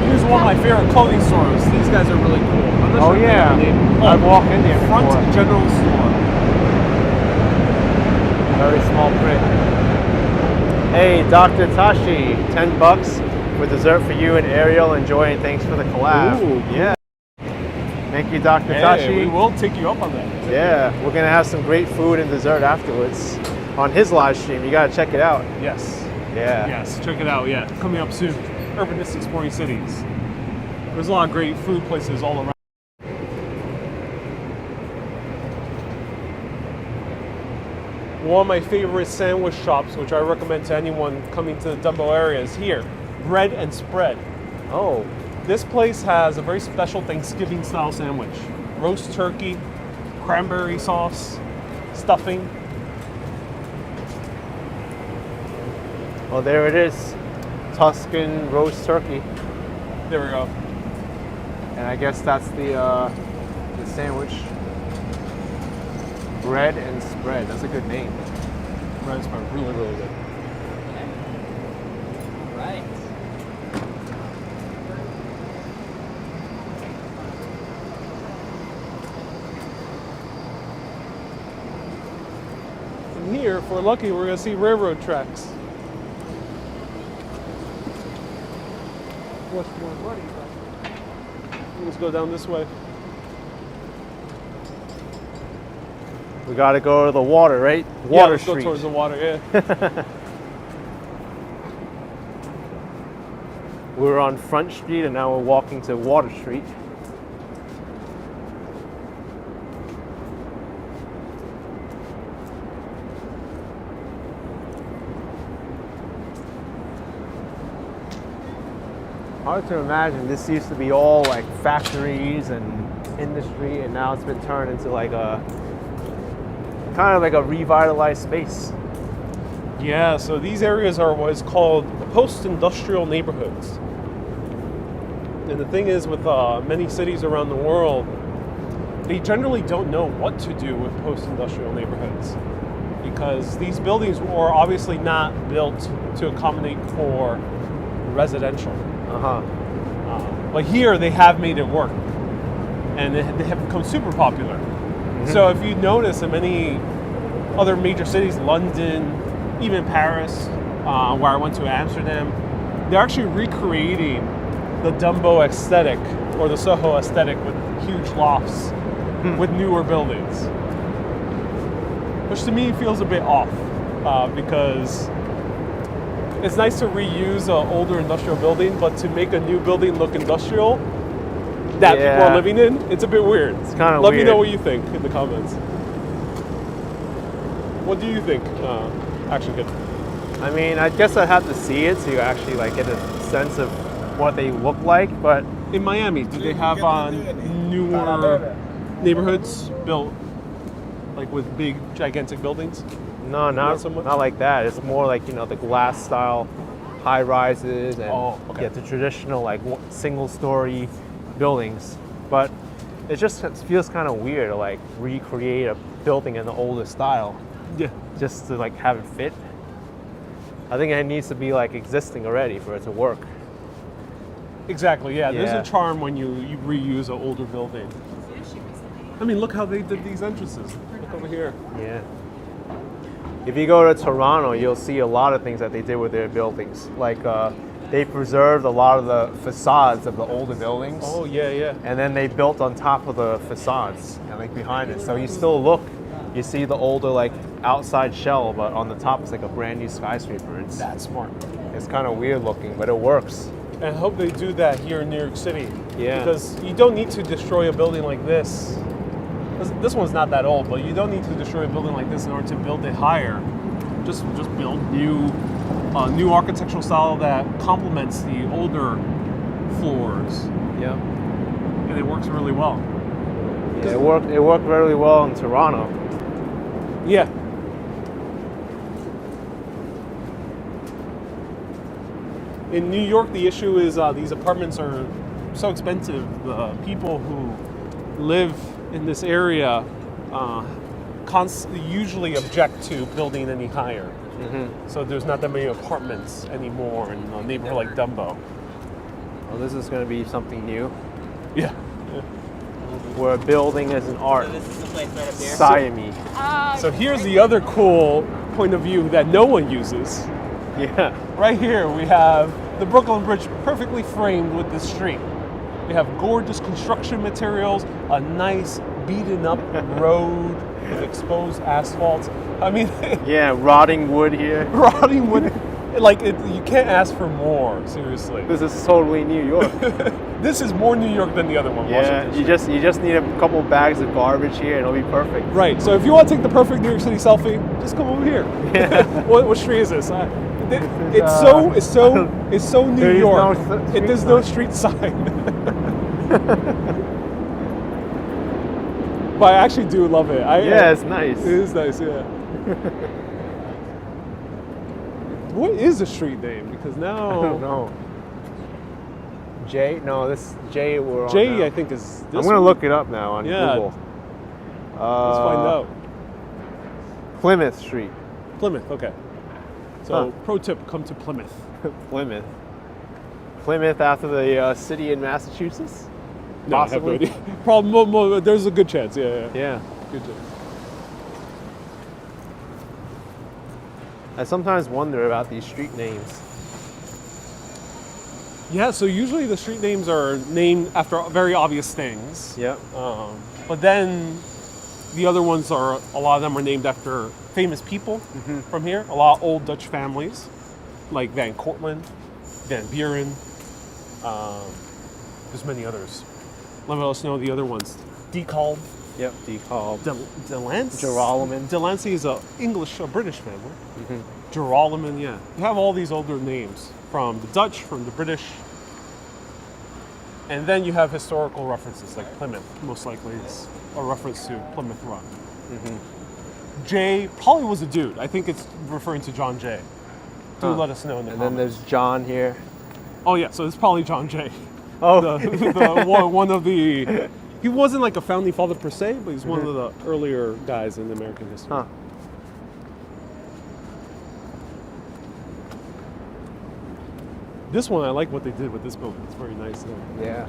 Here's one of my favorite clothing stores. These guys are really cool. I'm not sure if they have a name. I've walked in there Front before. General Store. Very small print. Hey, Dr. Tashi, $10 for dessert for you and Ariel. Enjoy and thanks for the collab. Ooh, cool. Yeah. Thank you, Dr. Hey, Tashi. we will take you up on that. Yeah, we're gonna have some great food and dessert afterwards on his live stream. You gotta check it out. Yes. Yeah. Yes, check it out. Yeah, coming up soon. Urbanist Exploring Cities. There's a lot of great food places all around. One of my favorite sandwich shops, which I recommend to anyone coming to the Dumbo area, is here. Bread and Spread. Oh, This place has a very special Thanksgiving style sandwich. Roast turkey, cranberry sauce, stuffing. well, there it is. Tuscan roast turkey. There we go. And I guess that's the sandwich. Bread and Spread. That's a good name. Bread and Spread, really, really good. Right. And here, if we're lucky, we're gonna see railroad tracks. Much more money. Let's go down this way. We gotta go to the water, right? Yeah, Water let's Street. go towards the water, yeah. We're on Front Street and now we're walking to Water Street. Hard to imagine. This used to be all like factories and industry, and now it's been turned into like a kind of like a revitalized space. Yeah, so these areas are what is called post-industrial neighborhoods. And the thing is with many cities around the world, they generally don't know what to do with post-industrial neighborhoods because these buildings were obviously not built to accommodate for residential. But here they have made it work, and they have become super popular. So if you notice in many other major cities, London, even Paris, where I went to Amsterdam, they're actually recreating the Dumbo aesthetic or the Soho aesthetic with huge lofts with newer buildings. Which to me feels a bit off because it's nice to reuse an older industrial building, but to make a new building look industrial that people are living in, it's a bit weird. It's kind of Let weird. me know what you think in the comments. What do you think, Action Kid? I mean, I guess I'd have to see it so you actually like get a sense of what they look like. But In Miami, do they have newer neighborhoods built like with big, gigantic buildings? no, Not so much? not like that. It's more like the glass style high rises and the traditional like single story buildings. But it just feels kind of weird to like recreate a building in the older style Yeah. just to like have it fit. I think it needs to be like existing already for it to work. Exactly, yeah. There's Yeah. a charm when you reuse an older building. I mean, look how they did these entrances. Look over here. Yeah. If you go to Toronto, you'll see a lot of things that they did with their buildings. Like they preserved a lot of the facades of the older buildings. Oh, yeah, yeah. And then they built on top of the facades and like behind it. So you still you see the older like outside shell, but on the top it's like a brand new skyscraper. That's smart. It's kind of weird looking, but it works. And I hope they do that here in New York City. Yeah. Because you don't need to destroy a building like this. This one's not that old, but you don't need to destroy a building like this in order to build it higher. Just build new architectural style that complements the older floors, Yeah. and it works really well. Yeah, it worked really well in Toronto. Yeah. In New York, the issue is these apartments are so expensive. The people who live in this area usually object to building any higher. Mm-hmm. So there's not that many apartments anymore in a neighborhood like Dumbo. Well, this is going to be something new. Yeah. Where building is an art. This is the place right up there. Siamese. So here's the other cool point of view that no one uses. Yeah. Right here we have the Brooklyn Bridge perfectly framed with the street. We have gorgeous construction materials, a nice beaten up road with exposed asphalt. I mean, Yeah, rotting wood here. rotting wood. You can't ask for more, seriously. This is totally New York. This is more New York than the other one, Yeah, Washington you just need a couple bags of garbage here and it'll be perfect. Right, so if you want to take the perfect New York City selfie, just come over here. Yeah. What street is this? It's so New There is York. no street There's no street sign. But I actually do love it. Yeah, it's nice. It is nice, yeah. What is the street name? Because now I don't know. J? No, this J we're on J, now. I think, is this I'm gonna one? look it up now on Yeah. Google. Let's find out. Plymouth Street. Plymouth, okay. So, pro tip, come to Plymouth. Plymouth. Plymouth after the city in Massachusetts? No, I have no Possibly. idea. Probably, there's a good chance, yeah. Yeah. Good chance. I sometimes wonder about these street names. Yeah, so usually the street names are named after very obvious things. Yep. But then the other ones a lot of them are named after famous people from here. A lot of old Dutch families, like Van Cortlandt, Van Buren. There's many others. Let us know the other ones. Dekalb. Yep, Dekalb. Delancey. Gerolman. Delancey is a British family. Gerolman, yeah. You have all these older names from the Dutch, from the British. And then you have historical references like Plymouth. Most likely it's a reference to Plymouth Rock. Jay probably was a dude. I think it's referring to John Jay. Do let us know in the And then comments. there's John here. Oh yeah, so it's probably John Jay. Oh, One of the... He wasn't like a founding father per se, but he's one of the earlier guys in American history. Huh. This one, I like what they did with this building. It's very nice. Yeah.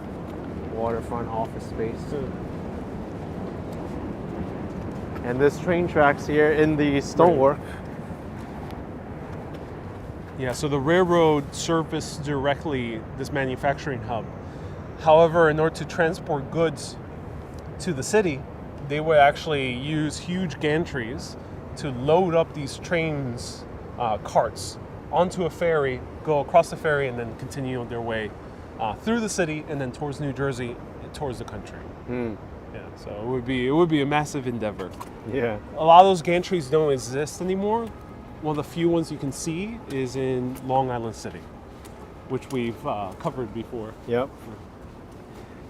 Waterfront office space. And this train tracks here in the stonework. Yeah, so the railroad serviced directly this manufacturing hub. However, in order to transport goods to the city, they would actually use huge gantries to load up these trains, carts, onto a ferry, go across the ferry, and then continue their way through the city and then towards New Jersey, towards the country. Yeah, so it would be a massive endeavor. Yeah. A lot of those gantries don't exist anymore. One of the few ones you can see is in Long Island City, which we've covered before. Yep.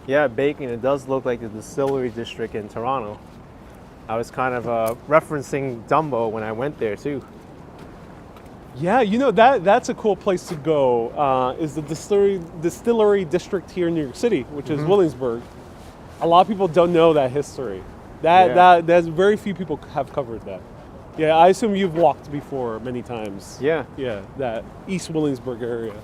Yeah, Bacon, it does look like the Distillery District in Toronto. I was kind of referencing Dumbo when I went there too. Yeah, you know, that's a cool place to go, is the Distillery District here in New York City, which is Williamsburg. A lot of people don't know that history. There's very few people have covered that. Yeah, I assume you've walked before many times. Yeah. Yeah, that East Williamsburg area.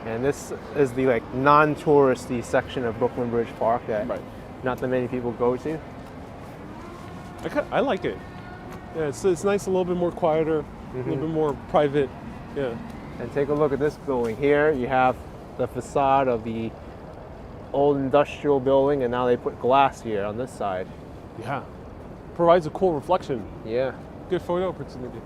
And this is the like non-touristy section of Brooklyn Bridge Park that not that many people go to. I like it. Yeah, it's nice, a little bit more quieter, a little bit more private. Yeah. And take a look at this building here. You have the facade of the old industrial building, and now they put glass here on this side. Yeah. Provides a cool reflection. Yeah. Good photo opportunity.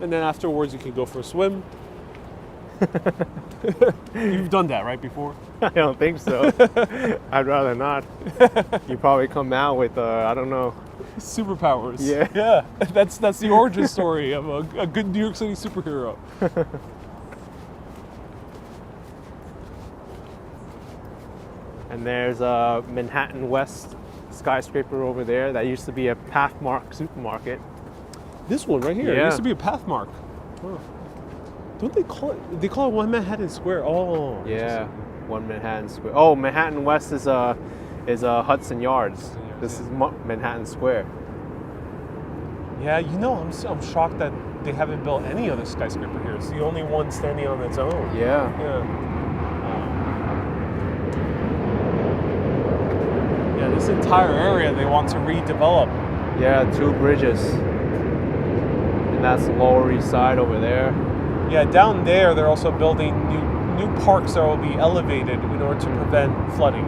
And then afterwards you can go for a swim. You've done that, right, before? I don't think so. I'd rather not. You probably come out with, I don't know. Superpowers. Yeah. Yeah. That's the origin story of a good New York City superhero. And there's a Manhattan West skyscraper over there that used to be a Pathmark supermarket. This one right here. Yeah. It used to be a Pathmark. Oh. Don't they call it? They call it One Manhattan Square. Oh. Yeah. One Manhattan Square. Oh, Manhattan West is Hudson Yards. This is Manhattan Square. Yeah, you know, I'm shocked that they haven't built any other skyscraper here. It's the only one standing on its own. Yeah. Yeah. Yeah, this entire area they want to redevelop. Yeah, 2 bridges. And that's the Lower East Side over there. Yeah, down there they're also building new parks that will be elevated in order to prevent flooding.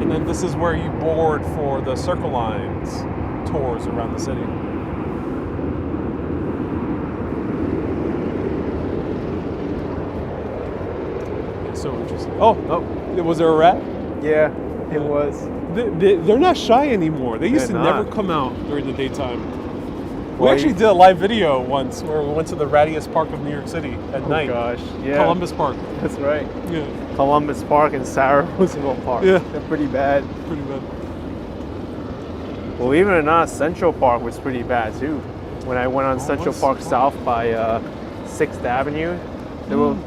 And then this is where you board for the Circle Lines tours around the city. It's so interesting. Oh, was there a rat? Yeah, it was. They're not shy anymore. They used to never come out during the daytime. We actually did a live video once where we went to the rattiest park of New York City at night. Oh gosh, yeah. Columbus Park. That's right. Yeah. Columbus Park and Sarah Roosevelt Park. Yeah. They're pretty bad. Pretty bad. Believe it or not, Central Park was pretty bad too. When I went on Central Park South by 6th Avenue,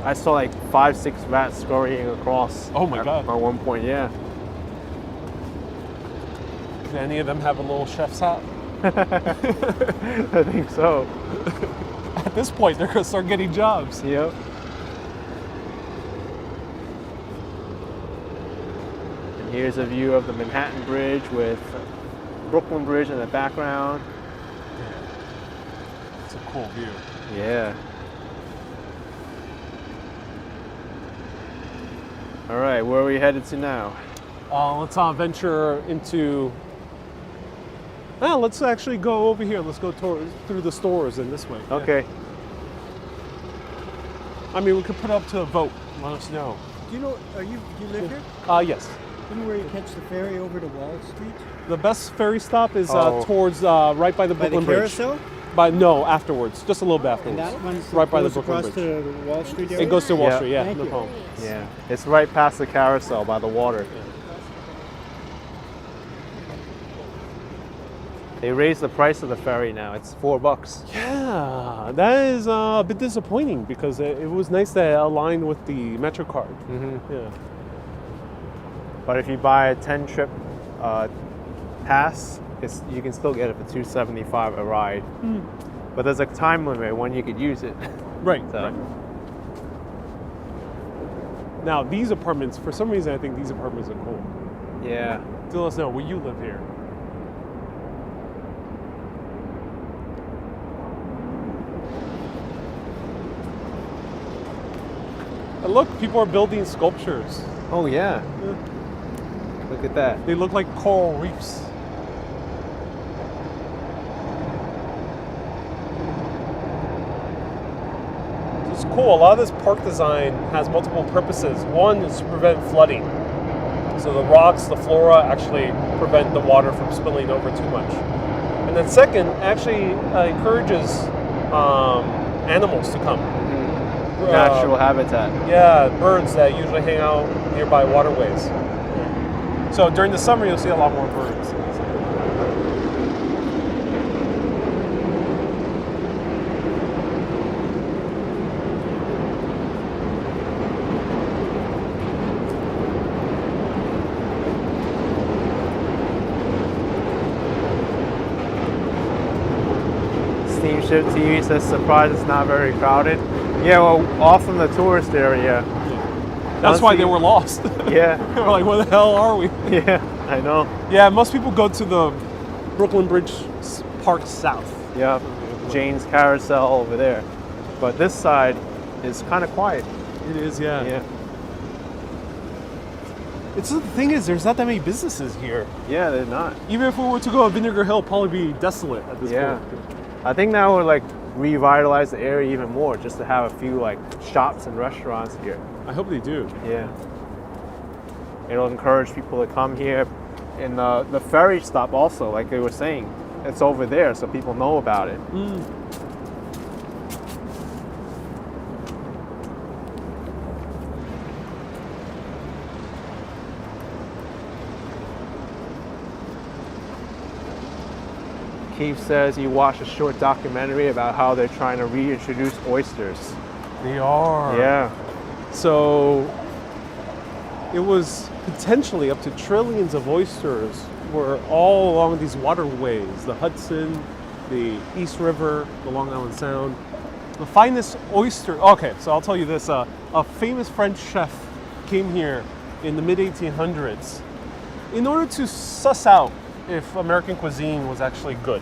I saw like 5-6 rats scurrying across. Oh my God. At one point, yeah. Did any of them have a little chef's hat? I think so. At this point, they're going to start getting jobs. Yep. And here's a view of the Manhattan Bridge with Brooklyn Bridge in the background. It's a cool view. Yeah. All right, where are we headed to now? Let's venture into... let's actually go over here. Let's go through the stores and this way. Okay. Yeah. I mean, we could put up to a vote. Let us know. Do you know, do you live here? Yes. You know where you catch the ferry over to Wall Street? The best ferry stop is towards right by the Brooklyn Bridge. Carousel? Afterwards. Just a little bit afterwards. And that one's right by the goes Brooklyn across Bridge. to the Wall Street area? It goes to Wall Street, yeah. Thank No you. problem. Yeah, it's right past the carousel by the water. They raised the price of the ferry now. It's $4. Yeah, that is a bit disappointing because it was nice that it aligned with the MetroCard. Mm-hmm. Yeah. But if you buy a 10-trip pass, you can still get it for $2.75 a ride. Mm. But there's a time limit when you could use it. Right. So. Right. Now, these apartments, for some reason, I think these apartments are cool. Yeah. Do let us know, will you live here? And look, people are building sculptures. Oh yeah. Look at that. They look like coral reefs. cool. A lot of this park design has multiple purposes. One is to prevent flooding. So the rocks, the flora actually prevent the water from spilling over too much. And then second, actually encourages animals to come. Natural habitat. Yeah, birds that usually hang out nearby waterways. So during the summer, you'll see a lot more birds. Steamship TV says surprised it's not very crowded. Yeah, well, off from the tourist area. That's why they were lost. Yeah. They were like, where the hell are we? Yeah, I know. Yeah, most people go to the Brooklyn Bridge Park South. Yeah, Jane's Carousel over there. But this side is kind of quiet. It is, yeah. Yeah. It's the thing is, there's not that many businesses here. Yeah, they're not. Even if we were to go to Vinegar Hill, it'd probably be desolate at this point. I think that would like revitalize the area even more, just to have a few like shops and restaurants here. I hope they do. Yeah. It'll encourage people to come here. And the ferry stop also, like they were saying, it's over there, so people know about it. Keith says he watched a short documentary about how they're trying to reintroduce oysters. They are. Yeah. So it was potentially up to trillions of oysters were all along these waterways, the Hudson, the East River, the Long Island Sound. The finest oyster, okay, so I'll tell you this, a famous French chef came here in the mid-1800s in order to suss out if American cuisine was actually good.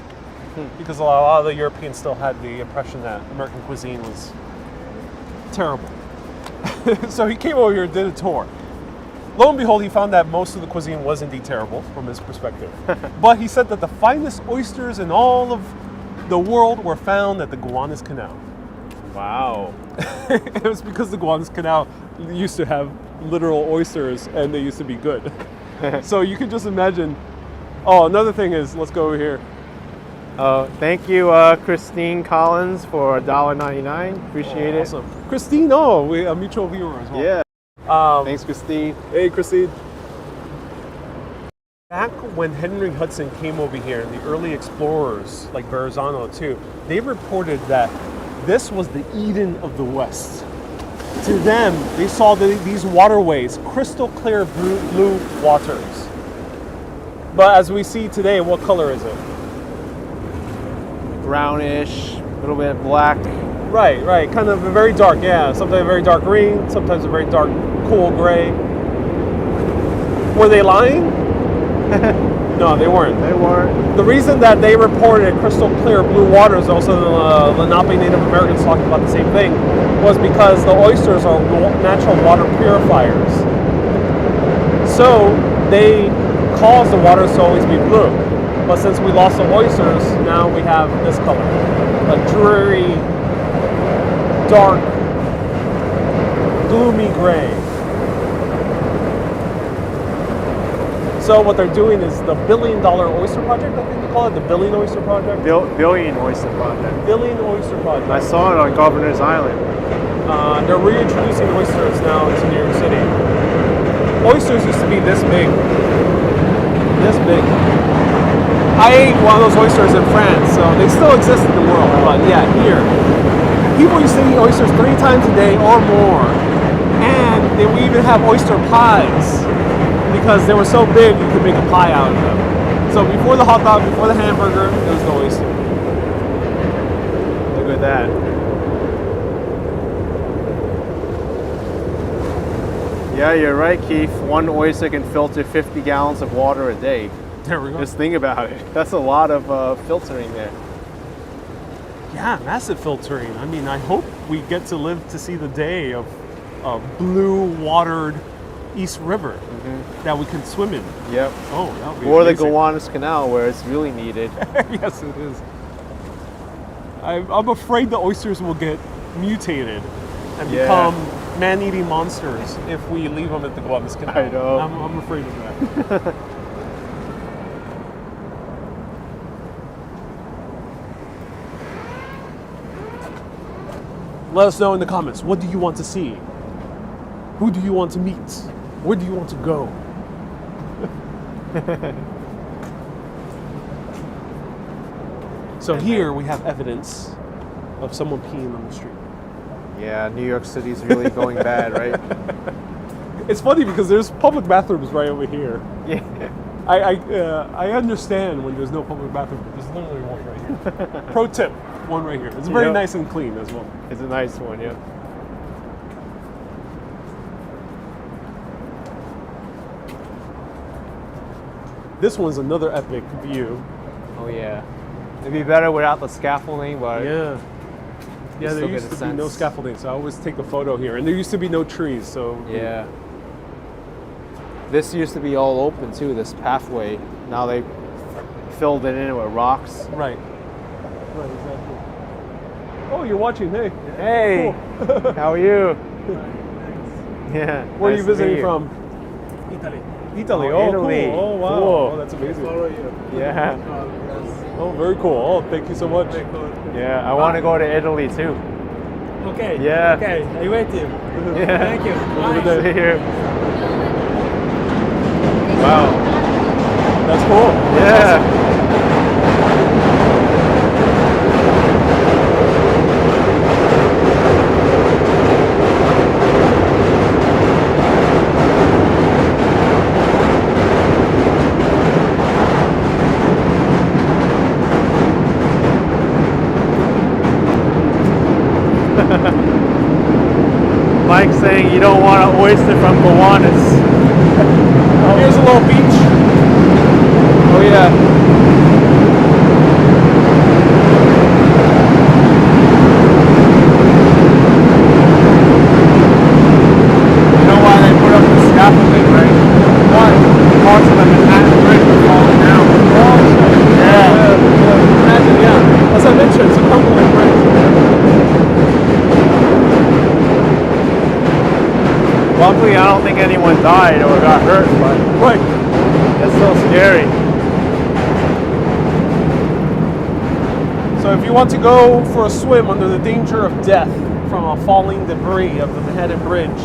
Because a lot of the Europeans still had the impression that American cuisine was terrible. So he came over here and did a tour. Lo and behold, he found that most of the cuisine was indeed terrible from his perspective. But he said that the finest oysters in all of the world were found at the Gowanus Canal. Wow. It was because the Gowanus Canal used to have literal oysters and they used to be good. So you can just imagine. Oh, another thing is, let's go over here. Thank you, Christine Collins, for $1.99. Appreciate it. Awesome. Christine, we a mutual viewer as well. Yeah. Thanks, Christine. Hey, Christine. Back when Henry Hudson came over here, the early explorers, like Verrazano too, they reported that this was the Eden of the West. To them, they saw these waterways, crystal clear blue waters. But as we see today, what color is it? Brownish, a little bit black. Right. Kind of a very dark, yeah. Sometimes a very dark green, sometimes a very dark, cool gray. Were they lying? No, they weren't. They weren't. The reason that they reported crystal clear blue waters, also the Lenape Native Americans talking about the same thing, was because the oysters are natural water purifiers. So they cause the waters to always be blue. But since we lost the oysters, now we have this color. A dreary, dark, gloomy gray. So what they're doing is the $1 billion oyster project, I think they call it, the Billion Oyster Project? Billion Oyster Project. Billion Oyster Project. I saw it on Governor's Island. They're reintroducing oysters now into New York City. Oysters used to be this big. This big. I ate one of those oysters in France, so they still exist in the world, but yeah, here. People used to eat oysters 3 times a day or more. And they would even have oyster pies. Because they were so big, you could make a pie out of them. So before the hot dog, before the hamburger, it was the oyster. Look at that. Yeah, you're right, Keith. One oyster can filter 50 gallons of water a day. There we go. Just think about it. That's a lot of filtering there. Yeah, massive filtering. I mean, I hope we get to live to see the day of blue-watered East River that we can swim in. Yep. Oh, that would be or amazing. the Gowanus Canal, where it's really needed. Yes, it is. I'm afraid the oysters will get mutated and become man-eating monsters if we leave them at the Guadalajara Canal. I know. I'm afraid of that. Let us know in the comments. What do you want to see? Who do you want to meet? Where do you want to go? So here we have evidence of someone peeing on the street. Yeah, New York City's really going bad, right? It's funny because there's public bathrooms right over here. Yeah. I understand when there's no public bathroom. There's literally one right here. Pro tip, one right here. It's very nice and clean as well. It's a nice one, yeah. This one's another epic view. Oh yeah. It'd be better without the scaffolding, but Yeah, there still used get to a be no sense. scaffolding, so I always take the photo here. And there used to be no trees, so yeah. This used to be all open too, this pathway. Now they filled it in with rocks. Right, exactly. Oh, you're watching, hey. Hey, Cool. how are you? Yeah. Where are nice you to visiting meet you. from? Italy. Italy. Oh, Oh, Italy. cool. Oh, wow. Cool. Oh, that's amazing. Follow you. Yeah. Oh, very cool. Oh, thank you so much. Very cool. Yeah, I want to go to Italy too. Okay. Yeah. Okay, I wait you. Yeah. Thank you. Have a good Bye. day. See you. Wow. That's cool. Yeah. Mike saying you don't want an oyster from Gowanus. Here's a little beach. Oh yeah. You know why they put up the scaffolding, right? Why? Parts of the Manhattan Bridge are falling down. Imagine, yeah. As I mentioned, it's a crumbling bridge. Luckily, I don't think anyone died or got hurt, but Right. it's still scary. So if you want to go for a swim under the danger of death from a falling debris of the Manhattan Bridge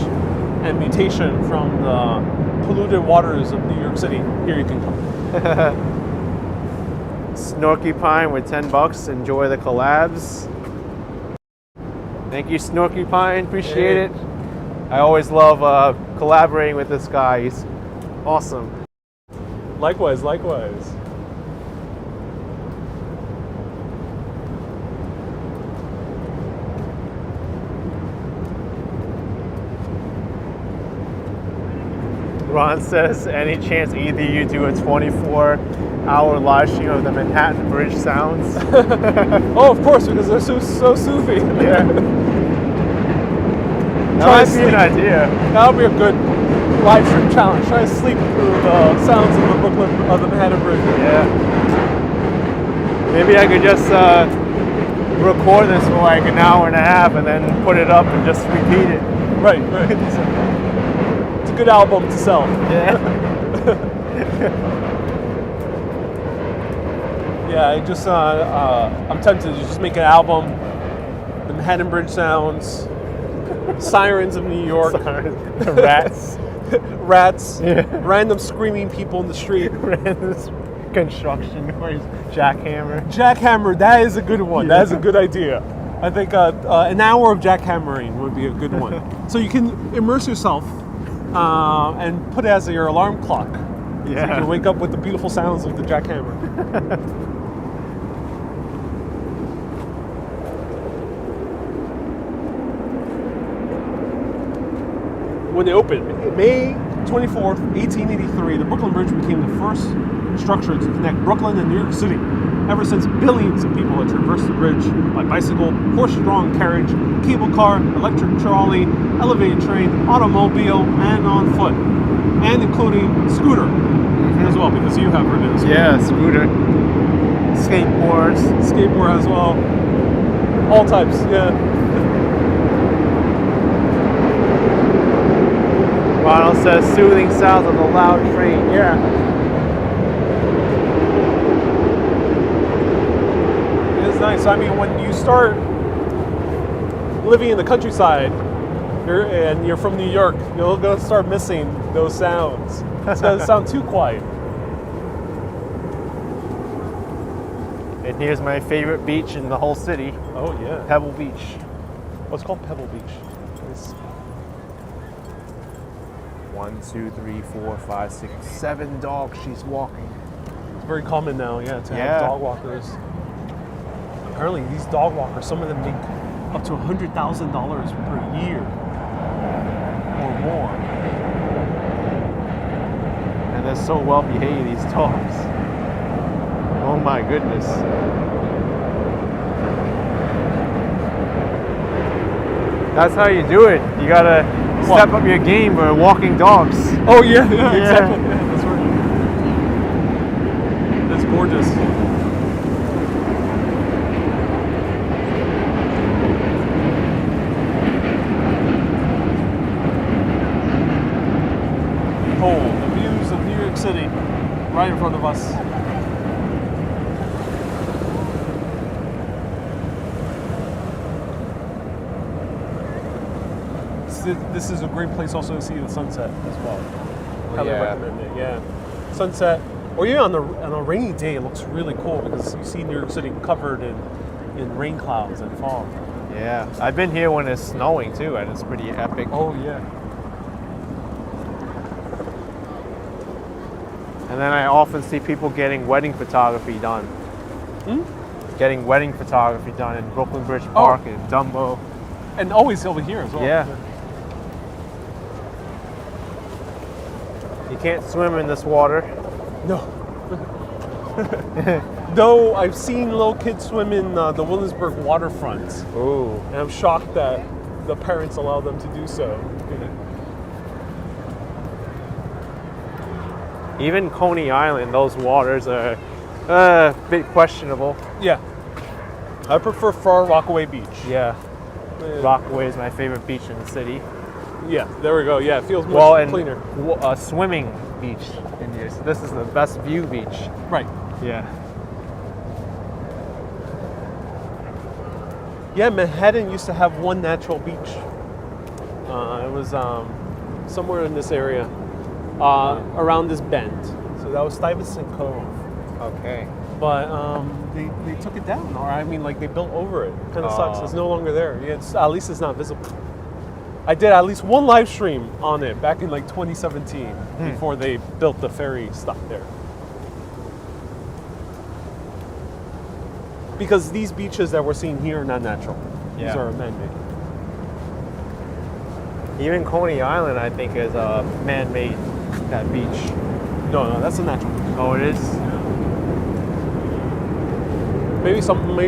and mutation from the polluted waters of New York City, here you can come. Snorky Pine with $10. Enjoy the collabs. Thank you, Snorky Pine. Appreciate it. I always love collaborating with this guy. He's awesome. Likewise, likewise. Ron says, any chance either you do a 24-hour live stream of the Manhattan Bridge sounds? Oh, of course, because they're so Sufi. Yeah. That Try might to be an sleep. idea. That'll be a good live stream challenge. Try to sleep through the sounds of the Manhattan Bridge. Yeah. Maybe I could just record this for like an hour and a half and then put it up and just repeat it. Right. It's a good album to sell. Yeah. Yeah, I just I'm tempted to just make an album. The Manhattan Bridge sounds, sirens of New York, The rats. rats, Yeah. random screaming people in the street. This construction noise. Jackhammer. Jackhammer, that is a good one. That is a good idea. I think an hour of jackhammering would be a good one. So you can immerse yourself and put it as your alarm clock. So you Yeah. can wake up with the beautiful sounds of the jackhammer. When they opened, May 24th, 1883, the Brooklyn Bridge became the first structure to connect Brooklyn and New York City. Ever since, billions of people have traversed the bridge by bicycle, horse-drawn carriage, cable car, electric trolley, elevated train, automobile, and on foot, and including scooter as well, because you have ridden a scooter. Yeah, scooter. Skateboards. Skateboard as well. All types, yeah. Ronald says soothing sounds of the loud train. Yeah. It is nice. I mean, when you start living in the countryside and you're from New York, you're going to start missing those sounds. It's going to sound too quiet. And here's my favorite beach in the whole city. Oh, yeah. Pebble Beach. Oh, it's called Pebble Beach. It's 1, 2, 3, 4, 5, 6, 7 dogs she's walking. very common now, yeah, to Yeah. have dog walkers. Apparently, these dog walkers, some of them make up to $100,000 per year or more. And they're so well behaved, these dogs. Oh my goodness. That's how you do it. You gotta step up your game for walking dogs. Oh yeah, exactly. Yeah, that's right. That's gorgeous. Oh, the views of New York City right in front of us. This is a great place also to see the sunset as well. Highly recommend it. Yeah, sunset, or even on a rainy day, it looks really cool because you see New York City covered in rain clouds and fog. Yeah, I've been here when it's snowing too, and it's pretty epic. Oh yeah. And then I often see people getting wedding photography done. Getting wedding photography done in Brooklyn Bridge Park and Dumbo. And always over here as well. Yeah. You can't swim in this water. No. Though I've seen little kids swim in the Williamsburg waterfront. Ooh. And I'm shocked that the parents allow them to do so. Even Coney Island, those waters are a bit questionable. Yeah. I prefer far Rockaway Beach. Yeah. Rockaway is my favorite beach in the city. Yeah, there we go. Yeah, it feels much cleaner. A swimming beach in here. So this is the best view beach. Right. Yeah. Yeah, Manhattan used to have one natural beach. It was somewhere in this area, around this bend. So that was Stuyvesant Cove. Okay. But they took it down, or I mean, like they built over it. Kind of sucks. It's no longer there. Yeah, at least it's not visible. I did at least one live stream on it back in like 2017 before they built the ferry stop there. Because these beaches that we're seeing here are not natural. Yeah. These are man-made. Even Coney Island, I think, is man-made, that beach. No, that's a natural beach. Oh, it is? Maybe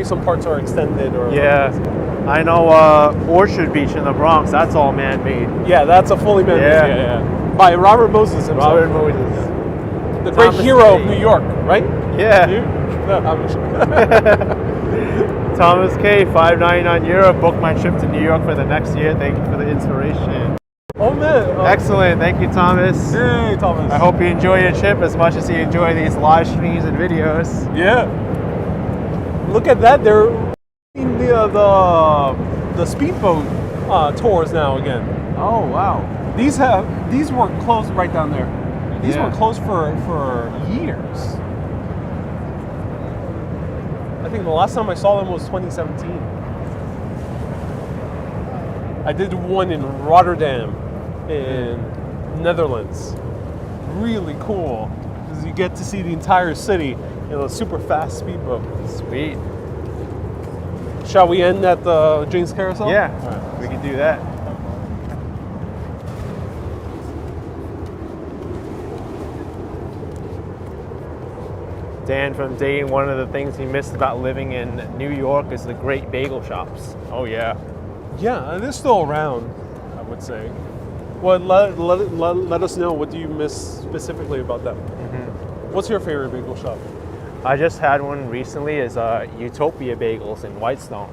some parts are extended or I know Orchard Beach in the Bronx, that's all man-made. Yeah, that's a fully man-made. Yeah. By Robert Moses himself. Robert Moses. The great hero of New York, right? Yeah. Thomas K, €5.99. Booked my trip to New York for the next year. Thank you for the inspiration. Oh man. Excellent. Thank you, Thomas. Hey, Thomas. I hope you enjoy your trip as much as you enjoy these live streams and videos. Yeah. Look at that. They're in the speedboat tours now again. Oh wow. These were closed right down there. These were closed for years. I think the last time I saw them was 2017. I did one in Rotterdam in Netherlands. Really cool because you get to see the entire city in a super fast speedboat. Sweet. Shall we end at the James Carousel? Yeah, we can do that. Dan from Dayton, one of the things he missed about living in New York is the great bagel shops. Oh yeah. Yeah, they're still around, I would say. Well, let us know, what do you miss specifically about them? What's your favorite bagel shop? I just had one recently, is Utopia Bagels in Whitestone.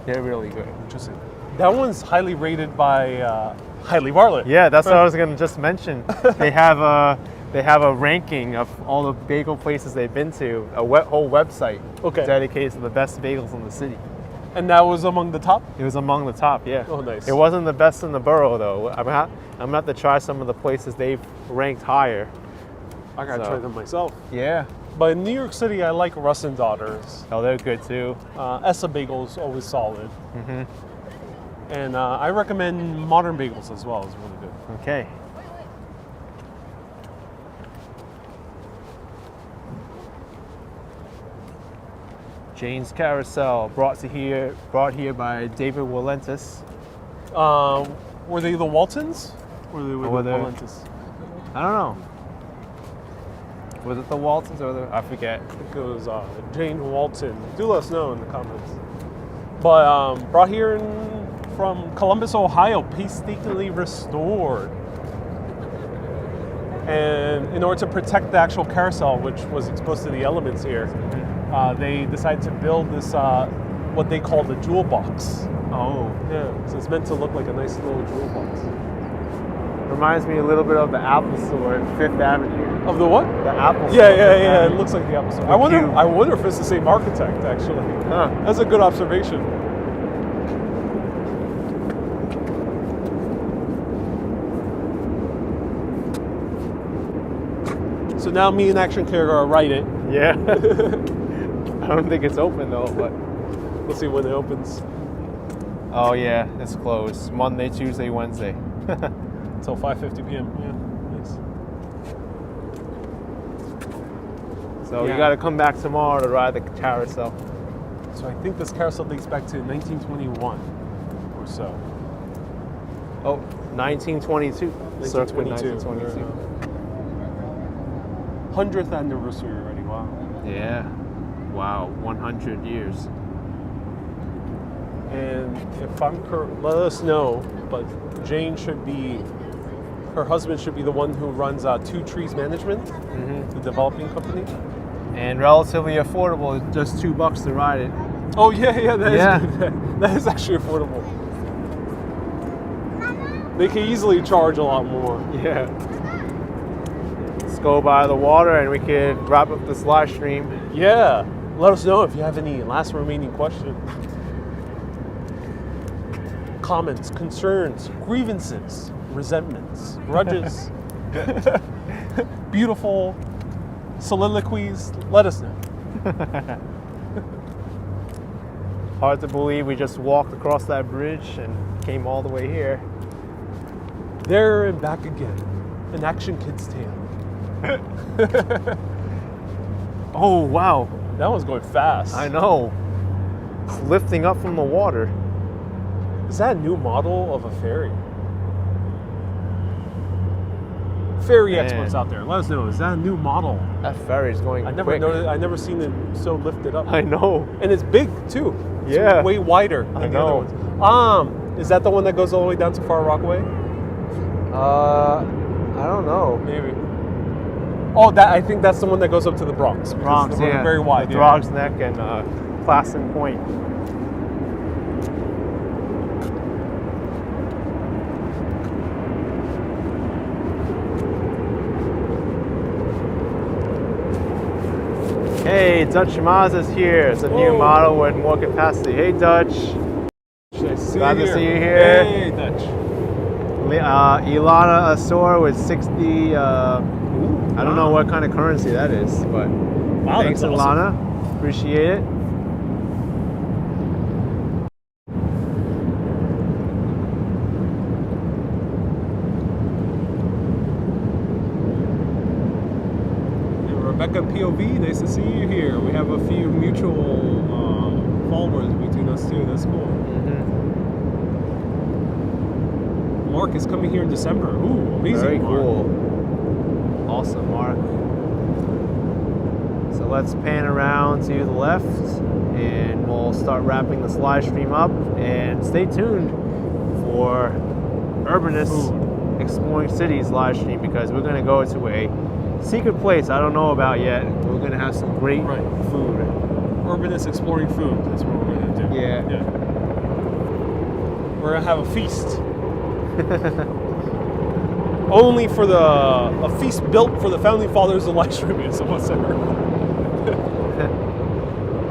They're really good. Interesting. That one's highly rated by Highly Bartlett. Yeah, that's what I was going to just mention. They have a ranking of all the bagel places they've been to, whole website dedicated to the best bagels in the city. And that was among the top? It was among the top, yeah. Oh, nice. It wasn't the best in the borough, though. I'm going to have to try some of the places they've ranked higher. I got to try them myself. Yeah. But in New York City, I like Russ and Daughters. Oh, they're good, too. Essa Bagel's always solid. And I recommend Modern Bagels as well. It's really good. Okay. Jane's Carousel, brought here by David Walentis. Were they the Waltons? Or were they the Walentis? I don't know. Was it the Waltons or I forget. I think it was Jane Walton. Do let us know in the comments. But brought here from Columbus, Ohio, painstakingly restored. And in order to protect the actual carousel, which was exposed to the elements here, they decided to build this, what they call the jewel box. Oh. Yeah, so it's meant to look like a nice little jewel box. Reminds me a little bit of the Apple Store at 5th Avenue. Of the what? The Apple Store. Yeah. It looks like the Apple Store. I wonder if it's the same architect, actually. Huh. That's a good observation. So now me and Action Care are write it. Yeah. I don't think it's open though, but let's see when it opens. Oh yeah, it's closed. Monday, Tuesday, Wednesday. Until 5:50 p.m. Yeah, nice. So you got to come back tomorrow to ride the carousel. So I think this carousel dates back to 1921 or so. Oh, 1922. 1922. 100th anniversary already. Wow. Yeah. Wow. 100 years. And if I'm correct, let us know. But Jane her husband should be the one who runs Two Trees Management, the developing company. And relatively affordable, just $2 to ride it. Oh yeah, that is actually affordable. They can easily charge a lot more. Yeah. Let's go by the water and we could wrap up this live stream. Yeah. Let us know if you have any last remaining questions. Comments, concerns, grievances, resentments, grudges, beautiful soliloquies. Let us know. Hard to believe we just walked across that bridge and came all the way here. There and back again. An Action Kid's tale. Oh, wow. That one's going fast. I know. It's lifting up from the water. Is that a new model of a ferry? Ferry experts out there, let us know. Is that a new model? That ferry's going quick. I never seen it so lifted up. I know. And it's big too. It's way wider than the other ones. Is that the one that goes all the way down to Far Rockaway? I don't know. Maybe. Oh, I think that's the one that goes up to the Bronx. Bronx, yeah. Very wide. Throgs Neck and Classen Point. Hey, Dutch Mazda's here. It's a new model with more capacity. Hey, Dutch. Glad to see you here. Hey, Dutch. Ilana Asor with 60. I don't know what kind of currency that is, but wow, thanks, that's Ilana. Awesome. Appreciate it. Rebecca POV, nice to see you here. We have a few mutual followers between us too. That's cool. Mark is coming here in December. Ooh, amazing. Very Mark. Cool. Awesome, Mark. So let's pan around to the left and we'll start wrapping this live stream up. And stay tuned for Urbanist Exploring Cities live stream because we're going to go to a secret place I don't know about yet. We're going to have some great food. Urbanist Exploring Food. That's what we're going to do. Yeah. We're going to have a feast. Only for a feast built for the founding fathers of live streaming, someone said.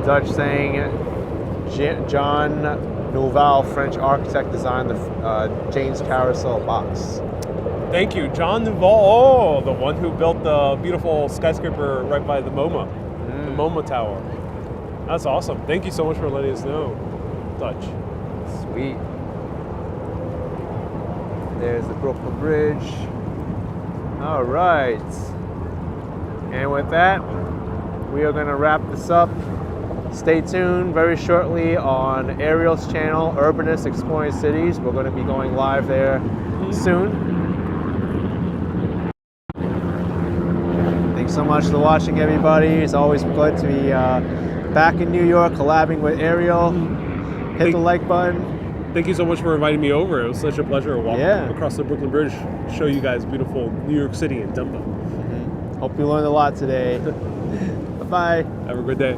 Dutch saying John Nouvel, French architect, designed the Jane's Carousel box. Thank you, John Nouvel. Oh, the one who built the beautiful skyscraper right by the MoMA, the MoMA Tower. That's awesome. Thank you so much for letting us know, Dutch. Sweet. There's the Brooklyn Bridge. All right. And with that, we are going to wrap this up. Stay tuned very shortly on Ariel's channel, Urbanist Exploring Cities. We're going to be going live there soon. Thanks so much for watching, everybody. It's always good to be back in New York, collabing with Ariel. Hit the like button. Thank you so much for inviting me over. It was such a pleasure walking across the Brooklyn Bridge, show you guys beautiful New York City and Dumbo. Hope you learned a lot today. Bye-bye. Have a good day.